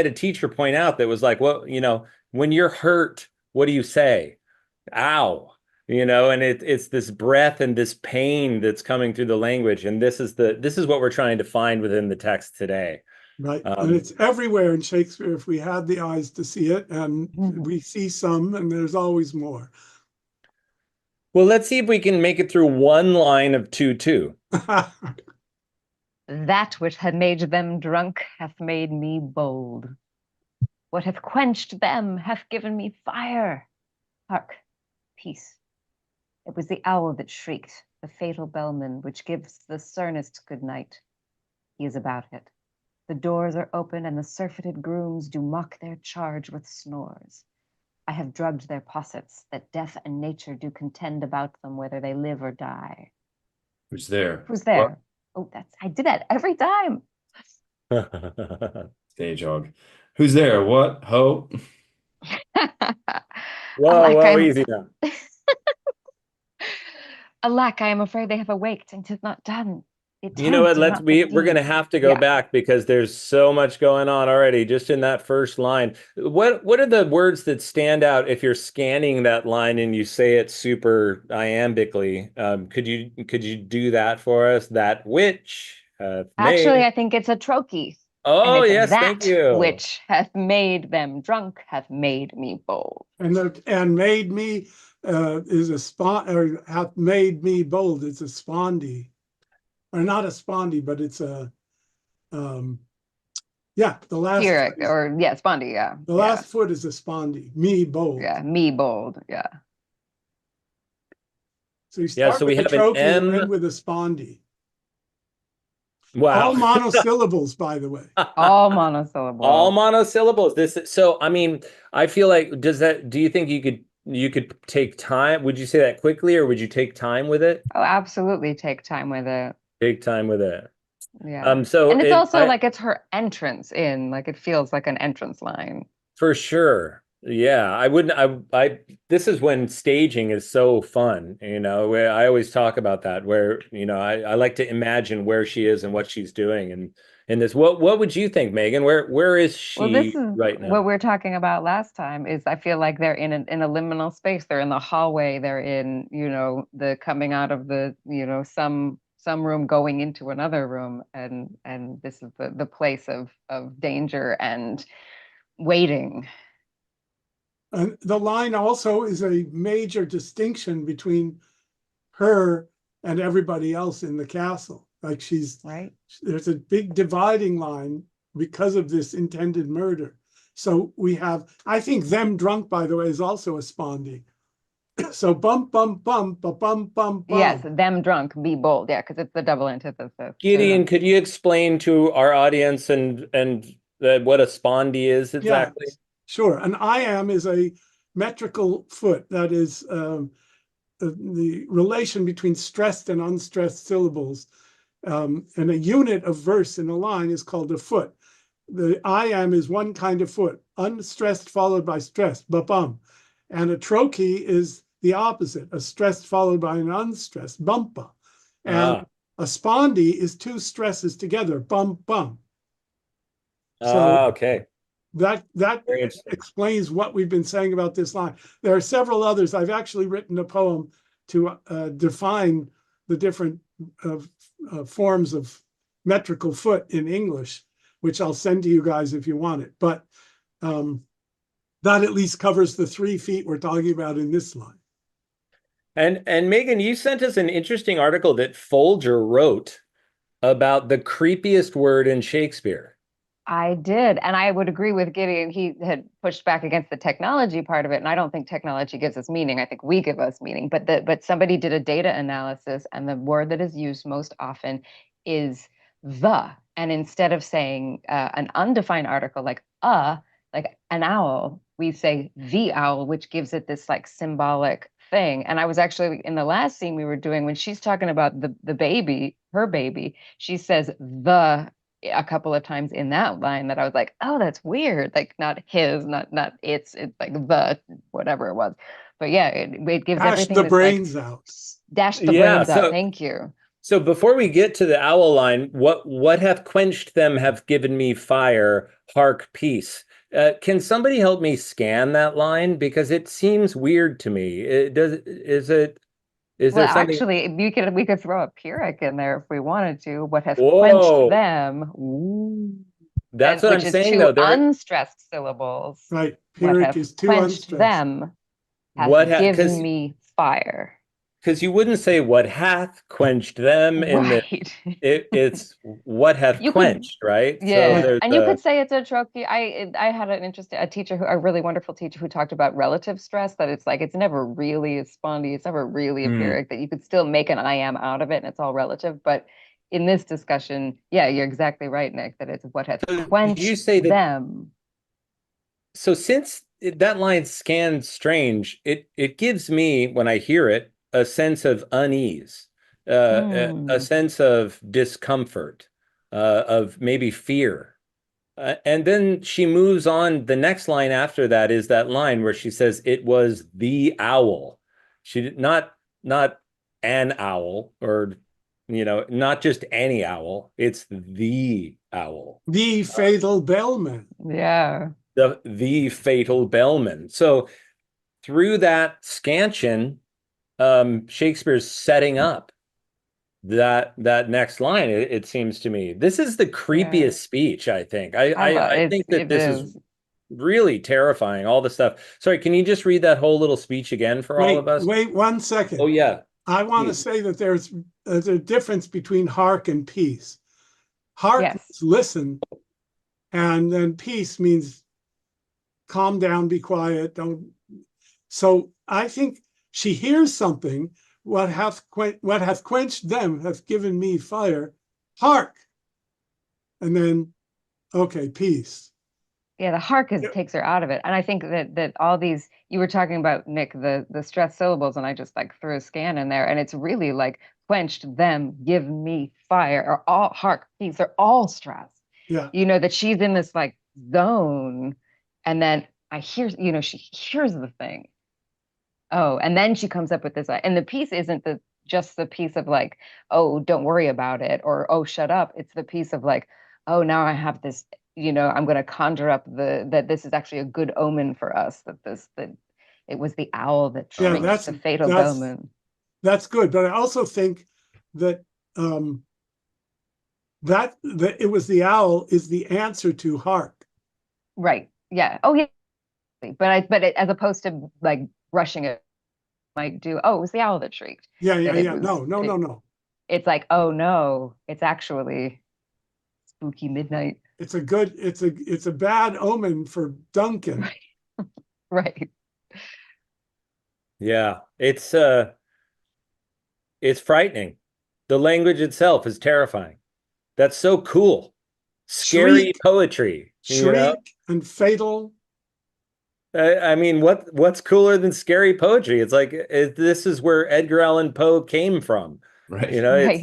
a teacher point out that was like, well, when you're hurt, what do you say? Ow. And it's this breath and this pain that's coming through the language. And this is what we're trying to find within the text today. Right. And it's everywhere in Shakespeare if we had the eyes to see it, and we see some, and there's always more. Well, let's see if we can make it through one line of 2-2. That which had made them drunk hath made me bold. What hath quenched them hath given me fire. Hark, peace. It was the owl that shrieked, the fatal bellman, which gives the sternest good night. He is about it. The doors are open, and the surfeited grooms do mock their charge with snores. I have drugged their possets, that death and nature do contend about them, whether they live or die. Who's there? Who's there? What? Oh, I did that every time. Stage hog. Who's there? What? Ho? Whoa, easy now. Alack, I am afraid they have awaked, and 'tis not done. You know what? We're going to have to go back because there's so much going on already just in that first line. What are the words that stand out if you're scanning that line and you say it super iambically? Could you do that for us? That which actually, I think it's a trochee. Oh yes, thank you. Which hath made them drunk hath made me bold. And made me is a spot, or hath made me bold. It's a spondy. Or not a spondy, but it's a, the last. Pyrrhic, or spondy, yeah. The last foot is a spondy. Me bold. Yeah, me bold, yeah. So you start with a trochee and end with a spondy. Wow. All monosyllables, by the way. All monosyllables. All monosyllables. I feel like, do you think you could take time? Would you say that quickly, or would you take time with it? Oh, absolutely take time with it. Take time with it. Yeah. And it's also like it's her entrance in, like it feels like an entrance line. For sure. Yeah. This is when staging is so fun, where I always talk about that, where, I like to imagine where she is and what she's doing. And in this, what would you think, Meaghan? Where is she right now? What we were talking about last time is I feel like they're in a liminal space. They're in the hallway. They're in, the coming out of the, some room going into another room. And this is the place of danger and waiting. And the line also is a major distinction between her and everybody else in the castle. Like there's a big dividing line because of this intended murder. So we have, I think them drunk, by the way, is also a spondy. So bum, bum, bum, bum, bum, bum. Yes, them drunk, be bold. Yeah, because it's the double antithesis. Gideon, could you explain to our audience and what a spondy is exactly? Yeah, sure. An iamb is a metrical foot. That is the relation between stressed and unstressed syllables. And a unit of verse in a line is called a foot. The iamb is one kind of foot, unstressed followed by stressed, ba-bum. And a trochee is the opposite, a stressed followed by an unstressed, bumpa. And a spondy is two stresses together, bum, bum. So okay. That explains what we've been saying about this line. There are several others. I've actually written a poem to define the different forms of metrical foot in English, which I'll send to you guys if you want it. But that at least covers the 3 feet we're talking about in this line. And Meaghan, you sent us an interesting article that Folger wrote about the creepiest word in Shakespeare. I did. And I would agree with Gideon. He had pushed back against the technology part of it. And I don't think technology gives us meaning. I think we give us meaning. But somebody did a data analysis, and the word that is used most often is the. And instead of saying an undefined article like an owl, we say the owl, which gives it this like symbolic thing. And I was actually in the last scene we were doing, when she's talking about the baby, her baby, she says the a couple of times in that line, that I was like, oh, that's weird. Like not his, not it's like the whatever it was. But yeah, it gives Dash everything the this, brains like, out. dash the Yeah, brains so- out. Thank you. So before we get to the owl line, what hath quenched them have given me fire, hark, peace. Can somebody help me scan that line? Because it seems weird to me. Is there Well, something? actually, we could throw a Pyrrhic in there if we wanted to. What has Whoa. quenched them? Ooh. That's what I'm which is saying, 2 though. unstressed syllables. Right. What Pyrrhic hath is 2 quenched unstressed. them has What given me fire. Because you wouldn't say what hath quenched them in the Right. it's what hath You could- quenched, right? Yeah, So there's and you could say it's a trope. I had a teacher a really wonderful teacher who talked about relative stress, that it's like it's never really a spondy, it's never really a Pyrrhic, that you could still make an I am out of it, and it's all relative. But in this discussion, yeah, you're exactly right, Nick, that it's what has So quenched you say that- them. So since that line scans strange, it gives me, when I hear it, a sense of unease, a sense of discomfort, of maybe fear. And then she moves on. The next line after that is that line where she says it was the owl. She did not an owl, or not just any owl. It's the owl. The fatal bellman. Yeah. The fatal bellman. So through that scansion, Shakespeare's setting up that next line. It seems to me this is the creepiest speech. I think. I think that this is really terrifying. All the stuff. Sorry, can you just read that whole little speech again for all of us? Wait 1 second. Oh yeah. I want to say that there's a difference between hark and peace. Hark is listen, and then peace means calm down, be quiet, don't. So I think she hears something. What hath quenched them hath given me fire. Hark, and then okay, peace. Yeah, the hark takes her out of it. And I think that all these, you were talking about, Nick, the stressed syllables, and I just like threw a scan in there, and it's really like quenched them, give me fire, or all hark, peace, they're all stressed. Yeah. That she's in this like zone, and then I hear, she hears the thing. Oh, and then she comes up with this, and the piece isn't just the piece of like, oh, don't worry about it, or oh, shut up. It's the piece of like, oh, now I have this, I'm going to conjure up that this is actually a good omen for us, that it was the owl that shrieked the fatal bellman. That's good, but I also think that that it was the owl is the answer to hark. Right. Yeah. Oh, yeah. But as opposed to like rushing it, might do. Oh, it was the owl that shrieked. Yeah. No. It's like, oh no, it's actually spooky midnight. It's a bad omen for Duncan. Right. Yeah, it's frightening. The language itself is terrifying. That's so cool. Scary poetry. Shriek and fatal. I mean, what's cooler than scary poetry? It's like this is where Edgar Allan Poe came from. Right.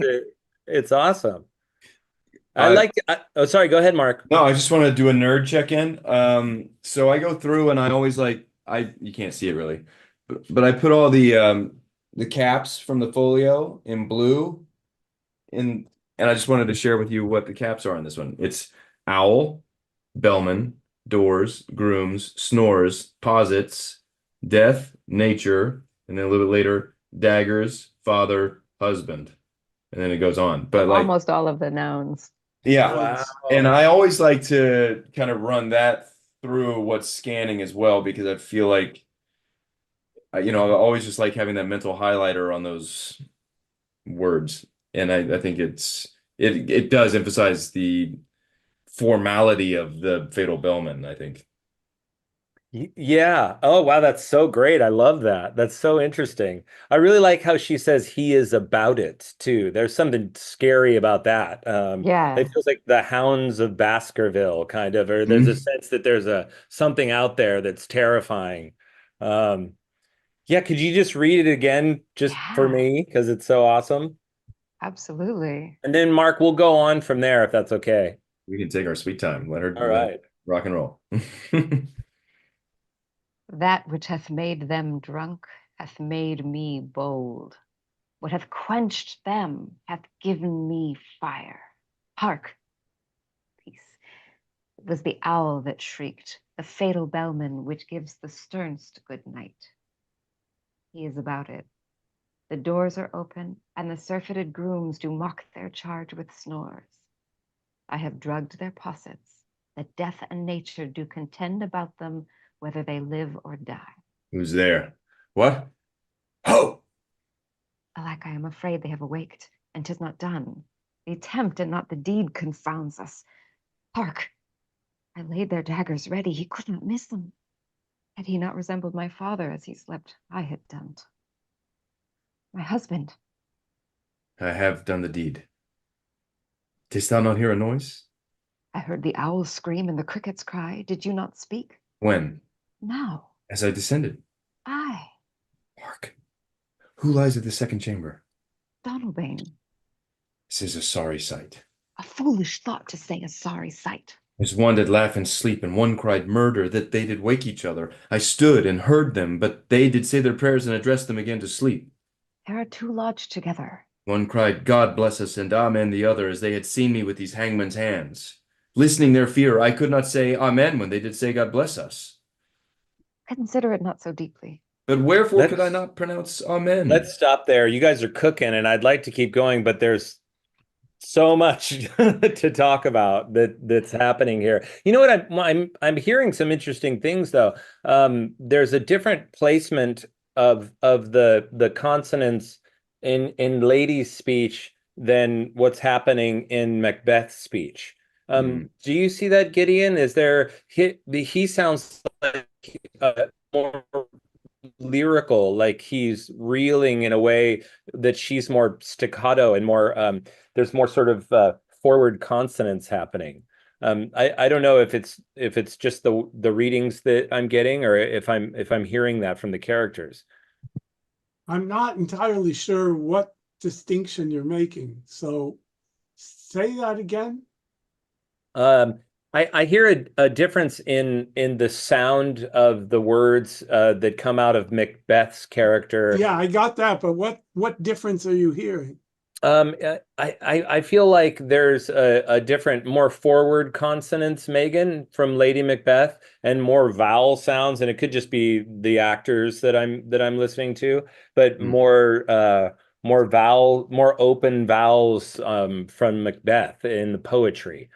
It's awesome. Oh, sorry. Go ahead, Mark. No, I just want to do a nerd check-in. So I go through and I always you can't see it really, but I put all the caps from the folio in blue, and I just wanted to share with you what the caps are on this one. It's owl, bellman, doors, grooms, snores, posits, death, nature, and then a little bit later, daggers, father, husband, and then it goes on. But almost all of the nouns. Yeah. Wow. And I always like to kind of run that through what's scanning as well, because I feel like, you know, I always just like having that mental highlighter on those words. And I think it does emphasize the formality of the Fatal Bellman, I think. Yeah. Oh, wow. That's so great. I love that. That's so interesting. I really like how she says he is about it too. There's something scary about that. Yeah. It feels like the Hounds of Baskerville kind of, or there's a Mhm. sense that there's a something out there that's terrifying. Um, yeah. Could you just read it again just for Yeah, me? Because it's so awesome. absolutely. And then Mark, we'll go on from there if that's okay. We can take our sweet time. All Let her right. rock and roll. That which hath made them drunk hath made me bold. What hath quenched them hath given me fire. Hark, peace. It was the owl that shrieked, the fatal bellman which gives the sternst good night. He is about it. The doors are open, and the surfeited grooms do mock their charge with snores. I have drugged their possets, that death and nature do contend about them, whether they live or die. Who's there? What? Ho! Alack, I am afraid they have awaked, and 'tis not done. The attempt and not the deed confounds us. Hark! I laid their daggers ready, he could not miss them. Had he not resembled my father as he slept, I had done. My husband. I have done the deed. Didst thou not hear a noise? I heard the owls scream and the crickets cry. Did you not speak? When? Now. As I descended. I, Hark. Who lies at the second chamber? Donalbain. This is a sorry sight. A foolish thought to say a sorry sight. As one did laugh and sleep, and one cried murder, that they did wake each other. I stood and heard them, but they did say their prayers and address them again to sleep. There are two lodged together. One cried, God bless us, and Amen the other, as they had seen me with these hangman's hands. Listening their fear, I could not say Amen when they did say God bless us. Consider it not so deeply. But wherefore could I Let's not pronounce Amen? let's stop there. You guys are cooking, and I'd like to keep going, but there's so much to talk about that's happening here. You know what? I'm hearing some interesting things though. There's a different placement of the consonants in Lady's speech than what's happening in Macbeth's speech. Do you see that, Gideon? Is there he sounds like more lyrical, like he's reeling in a way that she's more staccato and more there's more sort of forward consonants happening. I don't know if it's just the readings that I'm getting, or if I'm hearing that from the characters. I'm not entirely sure what distinction you're making. So say that again. I hear a difference in the sound of the words that come out of Macbeth's character. Yeah, I got that, but what difference are you hearing? I feel like there's a different, more forward consonants, Meaghan, from Lady Macbeth, and more vowel sounds, and it could just be the actors that I'm listening to, but more more open vowels from Macbeth in the poetry.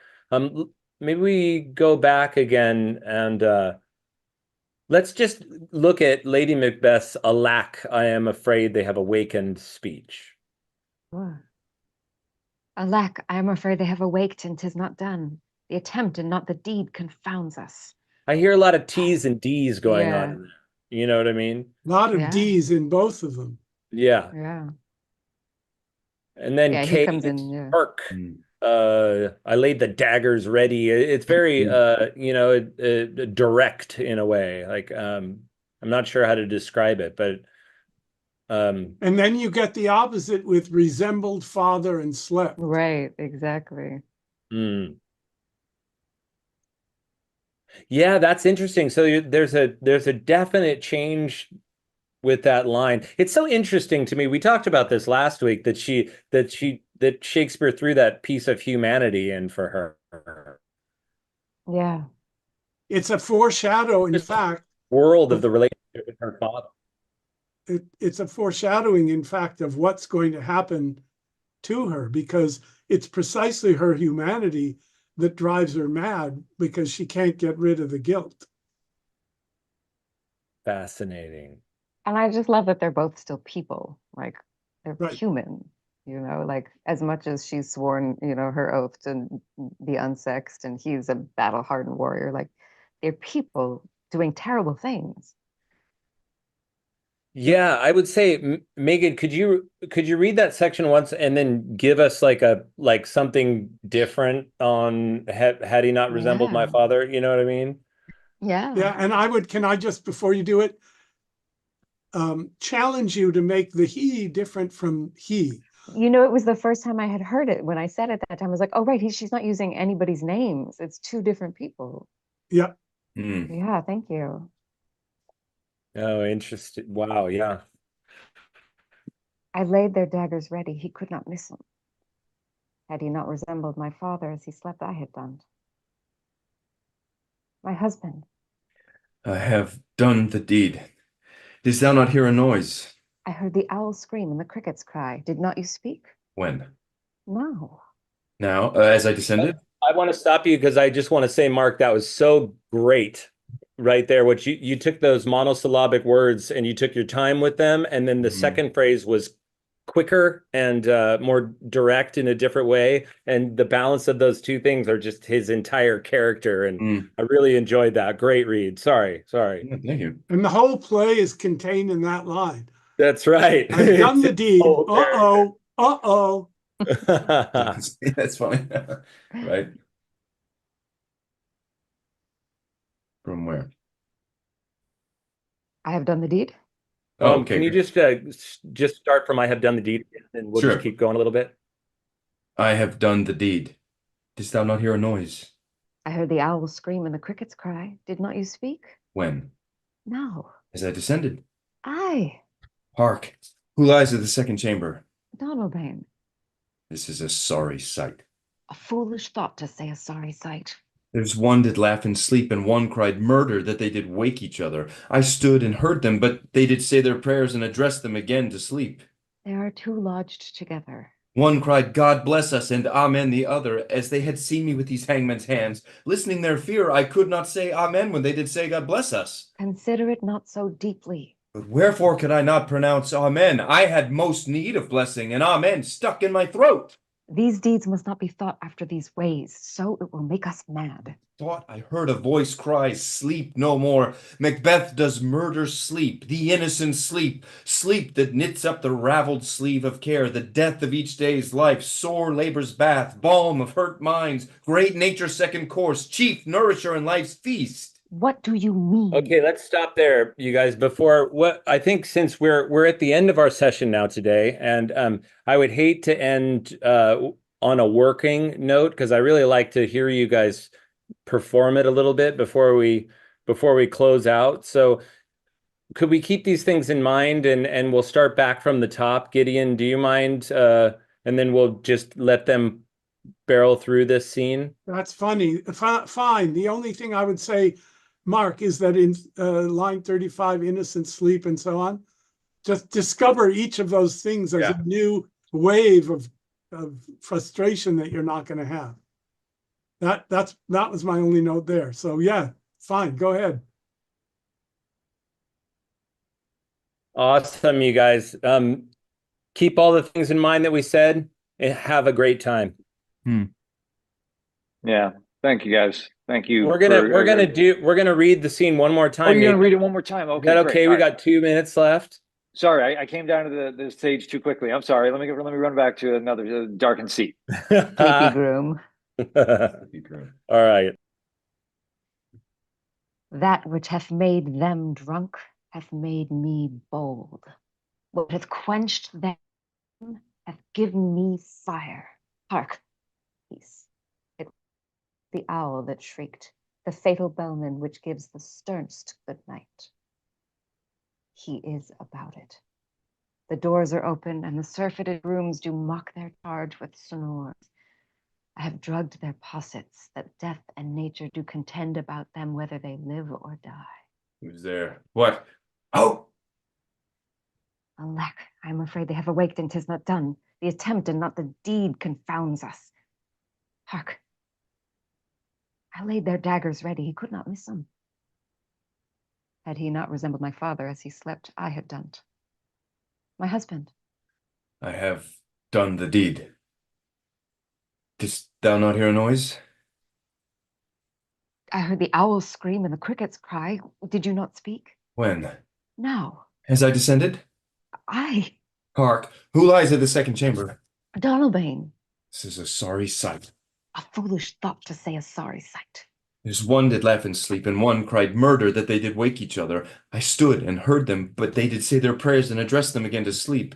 Maybe we go back again and let's just look at Lady Macbeth's "Alack, I am afraid they have awakened" speech. Sure. Alack, I am afraid they have awaked, and 'tis not done. The attempt and not the deed confounds us. I hear a lot of T's and D's going on Yeah. in there. You know what I mean? A lot of Yeah. D's in both of them. Yeah. Yeah. And then Yeah, he K, comes in, yeah. Perk. I laid the daggers ready. It's very direct in a way. Like I'm not sure how to describe it, but And then you get the opposite with resembled father and slept. Right, exactly. Yeah, that's interesting. So there's a definite change with that line. It's so interesting to me. We talked about this last week that Shakespeare threw that piece of humanity in for her. Yeah. It's a foreshadow, in fact. World of the relationship with her father. It's a foreshadowing, in fact, of what's going to happen to her, because it's precisely her humanity that drives her mad because she can't get rid of the guilt. Fascinating. And I just love that they're both still people, like they're Right. human, you know, like as much as she's sworn, you know, her oath to be unsexed and he's a battle-hardened warrior, like they're people doing terrible things. Yeah, I would say, Meaghan, could you read that section once and then give us like something different on had he not resembled my Yeah. father? You know what I mean? Yeah, Yeah. and can I just, before you do it, challenge you to make the he different from he. You know, it was the first time I had heard it. When I said it that time, I was like, oh, right, she's not using anybody's names. It's two different people. Yeah. Yeah, thank you. Oh, interesting. Wow, yeah. I laid their daggers ready. He could not miss them. Had he not resembled my father as he slept, I had done. My husband. I have done the deed. Didst thou not hear a noise? I heard the owl scream and the crickets cry. Did not you speak? When? No. Now, as I descended? I want to stop you because I just want to say, Mark, that was so great right there. What you took those monosyllabic words and you took your time with them, and then the second phrase was quicker and more direct in a different way. And the balance of those two things are just his entire character. And I really enjoyed that. Great read. Sorry. Yeah, thank you. And the whole play is contained in that line. That's right. I've done the deed. whole Uh-oh. Uh-oh. That's funny. Right. From where? I have done the deed. Oh, okay. Can you just start from I have done the deed, and we'll Sure. just keep going a little bit? I have done the deed. Didst thou not hear a noise? I heard the owl scream and the crickets cry. Did not you speak? When? No. As I descended. I, Hark! Who lies in the second chamber? Donalbain. This is a sorry sight. A foolish thought to say a sorry sight. There's one did laugh in sleep, and one cried murder, that they did wake each other. I stood and heard them, but they did say their prayers and address them again to sleep. There are two lodged together. One cried, God bless us, and Amen the other, as they had seen me with these hangmen's hands. Listening their fear, I could not say Amen when they did say God bless us. Consider it not so deeply. But wherefore could I not pronounce Amen? I had most need of blessing, and Amen stuck in my throat. These deeds must not be thought after these ways, so it will make us mad. Thought I heard a voice cry, sleep no more. Macbeth does murder sleep, the innocent sleep, sleep that knits up the raveled sleeve of care, the death of each day's life, sore labor's bath, balm of hurt minds, great nature's second course, chief nourisher in life's feast. What do you mean? Okay, let's stop there, you guys. Before what I think, since we're at the end of our session now today, and I would hate to end on a working note because I really like to hear you guys perform it a little bit before we close out. So could we keep these things in mind, and we'll start back from the top? Gideon, do you mind? And then we'll just let them barrel through this scene. That's funny. Fine. The only thing I would say, Mark, is that in line 35, innocent sleep and so on, just discover each of those things as a new wave of frustration that you're not going to have. That was my only note there. So yeah, fine. Go ahead. Awesome, you guys. Keep all the things in mind that we said and have a great time. Yeah. Thank you, guys. Thank you. We're gonna read the scene one more time. Oh, you're gonna read it one more time. Okay, is that okay? Great. We got 2 minutes left. Sorry, I came down to the stage too quickly. I'm sorry. Let me run back to another darkened seat. Sleepy groom. All right. That which hath made them drunk hath made me bold. What hath quenched them hath given me fire. Hark, peace. It was the owl that shrieked, the fatal bellman which gives the sternst good night. He is about it. The doors are open, and the surfeited rooms do mock their charge with snores. I have drugged their possets, that death and nature do contend about them whether they live or die. Who's there? What? Oh! Alack, I am afraid they have awaked, and 'tis not done. The attempt and not the deed confounds us. Hark, I laid their daggers ready. He could not miss them. Had he not resembled my father as he slept, I had done't. My husband. I have done the deed. Didst thou not hear a noise? I heard the owls scream and the crickets cry. Did you not speak? When? No. As I descended? I, Hark, who lies in the second chamber? Donalbain. This is a sorry sight. A foolish thought to say a sorry sight. There's one did laugh in sleep, and one cried murder that they did wake each other. I stood and heard them, but they did say their prayers and address them again to sleep.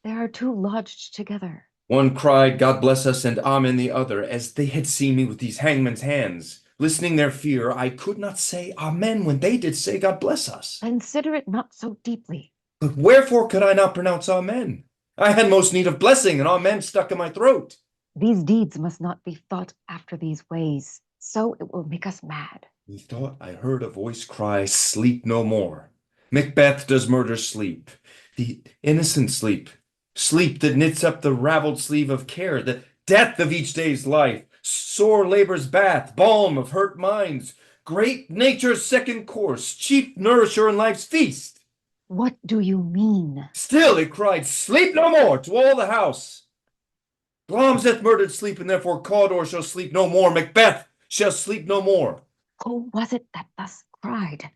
There are two lodged together. One cried, God bless us, and amen the other, as they had seen me with these hangman's hands. Listening their fear, I could not say amen when they did say God bless us. Consider it not so deeply. But wherefore could I not pronounce amen? I had most need of blessing, and amen stuck in my throat. These deeds must not be thought after these ways, so it will make us mad. Methought I heard a voice cry, sleep no more. Macbeth does murder sleep, the innocent sleep, sleep that knits up the raveled sleeve of care, the death of each day's life, sore labor's bath, balm of hurt minds, great nature's second course, chief nourisher in life's feast. What do you mean? Still it cried, sleep no more, to all the house. Glamis hath murdered sleep, and therefore Cawdor shall sleep no more. Macbeth shall sleep no more. Who was it that thus cried?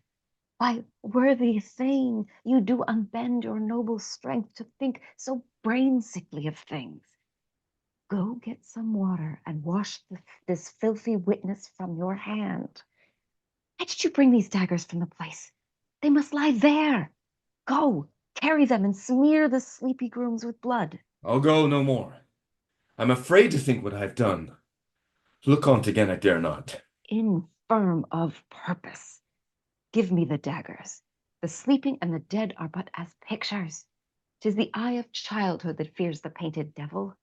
Why, worthy Thane, you do unbend your noble strength to think so brain-sickly of things. Go get some water and wash this filthy witness from your hand. Why did you bring these daggers from the place? They must lie there. Go, carry them and smear the sleepy grooms with blood. I'll go no more. I'm afraid to think what I've done. Look on't again, I dare not. Infirm of purpose. Give me the daggers. The sleeping and the dead are but as pictures. 'Tis the eye of childhood that fears the painted devil.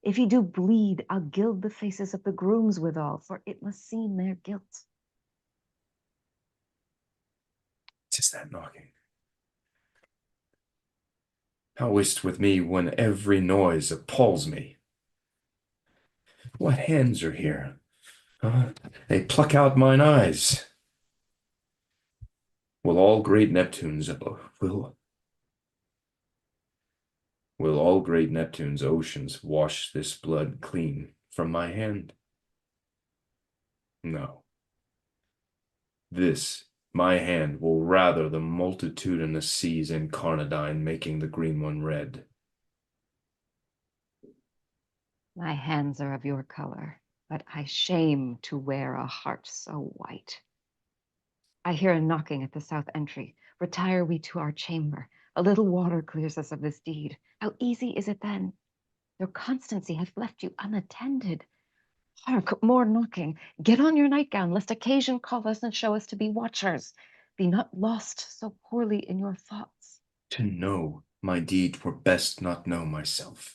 If he do bleed, I'll gild the faces of the grooms withal, for it must seem their guilt. 'Tis that knocking. How is't with me when every noise appalls me? What hands are here? They pluck out mine eyes. Will all great Neptune's will all great Neptune's oceans wash this blood clean from my hand? No. This, my hand, will rather the multitudinous seas incarnadine, making the green one red. My hands are of your color, but I shame to wear a heart so white. I hear a knocking at the south entry. Retire we to our chamber. A little water clears us of this deed. How easy is it then? Your constancy hath left you unattended. Hark, more knocking. Get on your nightgown, lest occasion call us and show us to be watchers. Be not lost so poorly in your thoughts. To know my deed were best not know myself.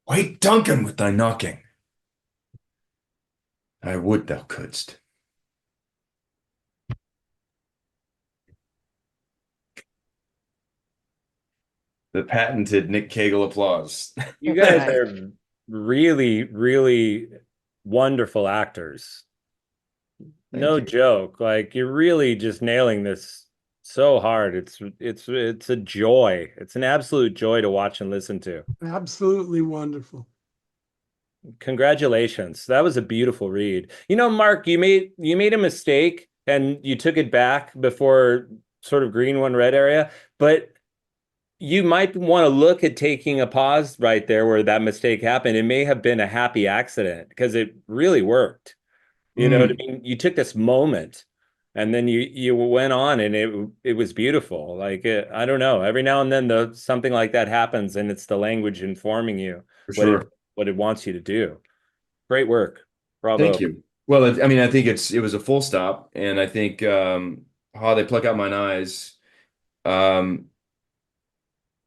Wake Duncan with thy knocking. I would thou couldst. The patented Nick Cagle applause. You guys are really, really wonderful actors. No joke. Like, you're really just nailing this so hard. It's a joy. It's an absolute joy to watch and listen to. Absolutely wonderful. Congratulations. That was a beautiful read. You know, Mark, you made a mistake and you took it back before sort of green one red area, but you might want to look at taking a pause right there where that mistake happened. It may have been a happy accident because it really worked. You know what I mean? You took this moment and then you went on and it was beautiful. Like, I don't know, every now and then something like that happens and it's the language informing you what it wants you to do. Great work. Bravo. Thank you. Well, I mean, I think it was a full stop, and I think how they pluck out mine eyes,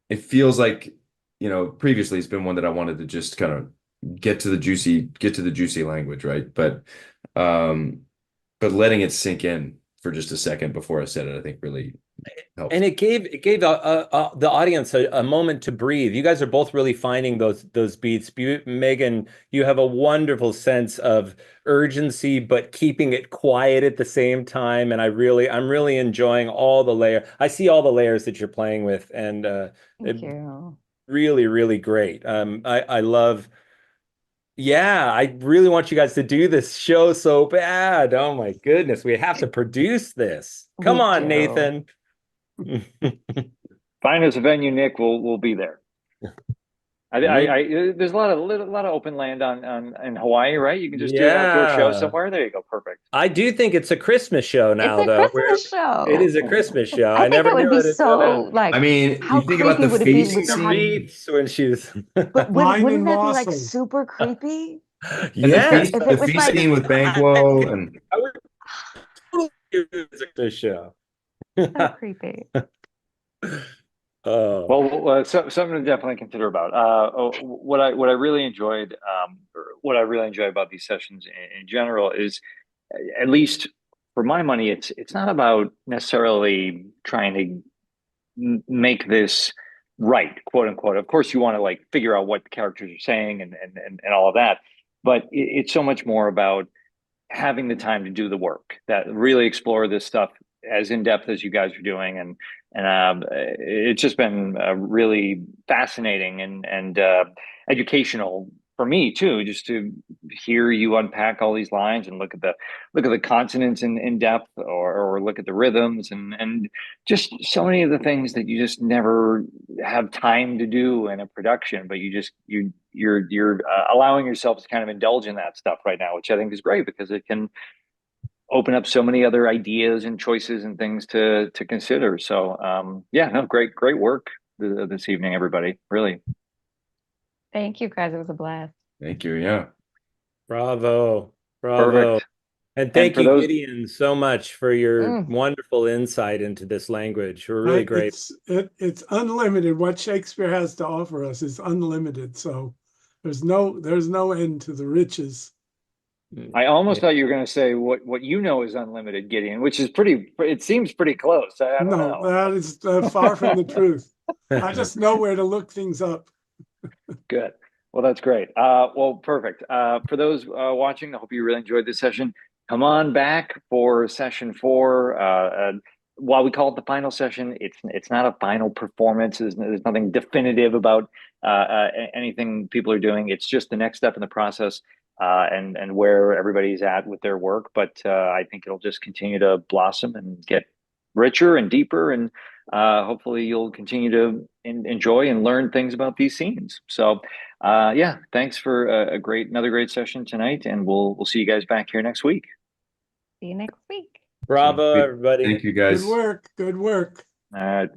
it feels like, previously it's been one that I wanted to just kind of get to the juicy language, right? But letting it sink in for just a second before I said it, I think really helps. And it gave the audience a moment to breathe. You guys are both really finding those beats. Meaghan, you have a wonderful sense of urgency, but keeping it quiet at the same time. And I'm really enjoying all the layers. I see all the layers that you're playing with, and Thank you. really, really great. I love. Yeah, I really want you guys to do this show so bad. Oh my goodness, we have to produce this. Come We on, do. Nathan. Find us a venue, Nick. We'll be there. There's a lot of open land in Hawaii, right? You can just do an outdoor show somewhere. There you go. Perfect. I do think it's a Christmas show now, It's a though. Christmas show. It is a Christmas show. I think never it would knew be it so like. I mean, how you think about creepy the would it be face with the how- beats when she's. But Mine wouldn't and that be like Lawson. super creepy? And Yes, If the it was feast like- scene with Banquo and I would totally use this show. So creepy. Oh, Well, something to definitely consider about. What I really enjoyed, or what I really enjoy about these sessions in general is, at least for my money, it's not about necessarily trying to make this right, quote unquote. Of course, you want to like figure out what the characters are saying and all of that, but it's so much more about having the time to do the work, that really explore this stuff as in depth as you guys are doing, and it's just been really fascinating and educational for me too, just to hear you unpack all these lines and look at the consonants in depth, or look at the rhythms and just so many of the things that you just never have time to do in a production, but you're allowing yourself to kind of indulge in that stuff right now, which I think is great because it can open up so many other ideas and choices and things to consider. So yeah, no, great work this evening, everybody. Really. Thank you, guys. It was a blast. thank you. Yeah. bravo. Perfect. And thank for you, those- Gideon, so much for your Mm. wonderful insight into this language. We're really great. It's unlimited. What Shakespeare has to offer us is unlimited. So there's no end to the riches. I almost thought you were going to say what you know is unlimited, Gideon, which is it seems pretty close. I don't know. That is far from the truth. I just know where to look things up. Good. Well, that's great. Well, perfect. For those watching, I hope you really enjoyed this session. Come on back for session 4. While we call it the final session, it's not a final performance. There's nothing definitive about anything people are doing. It's just the next step in the process, and where everybody's at with their work. But I think it'll just continue to blossom and get richer and deeper, and hopefully you'll continue to enjoy and learn things about these scenes. So yeah, thanks for another great session tonight, and we'll see you guys back here next week. See you next week. Bravo, everybody. Thank you, guys. Good work. Good work. All right.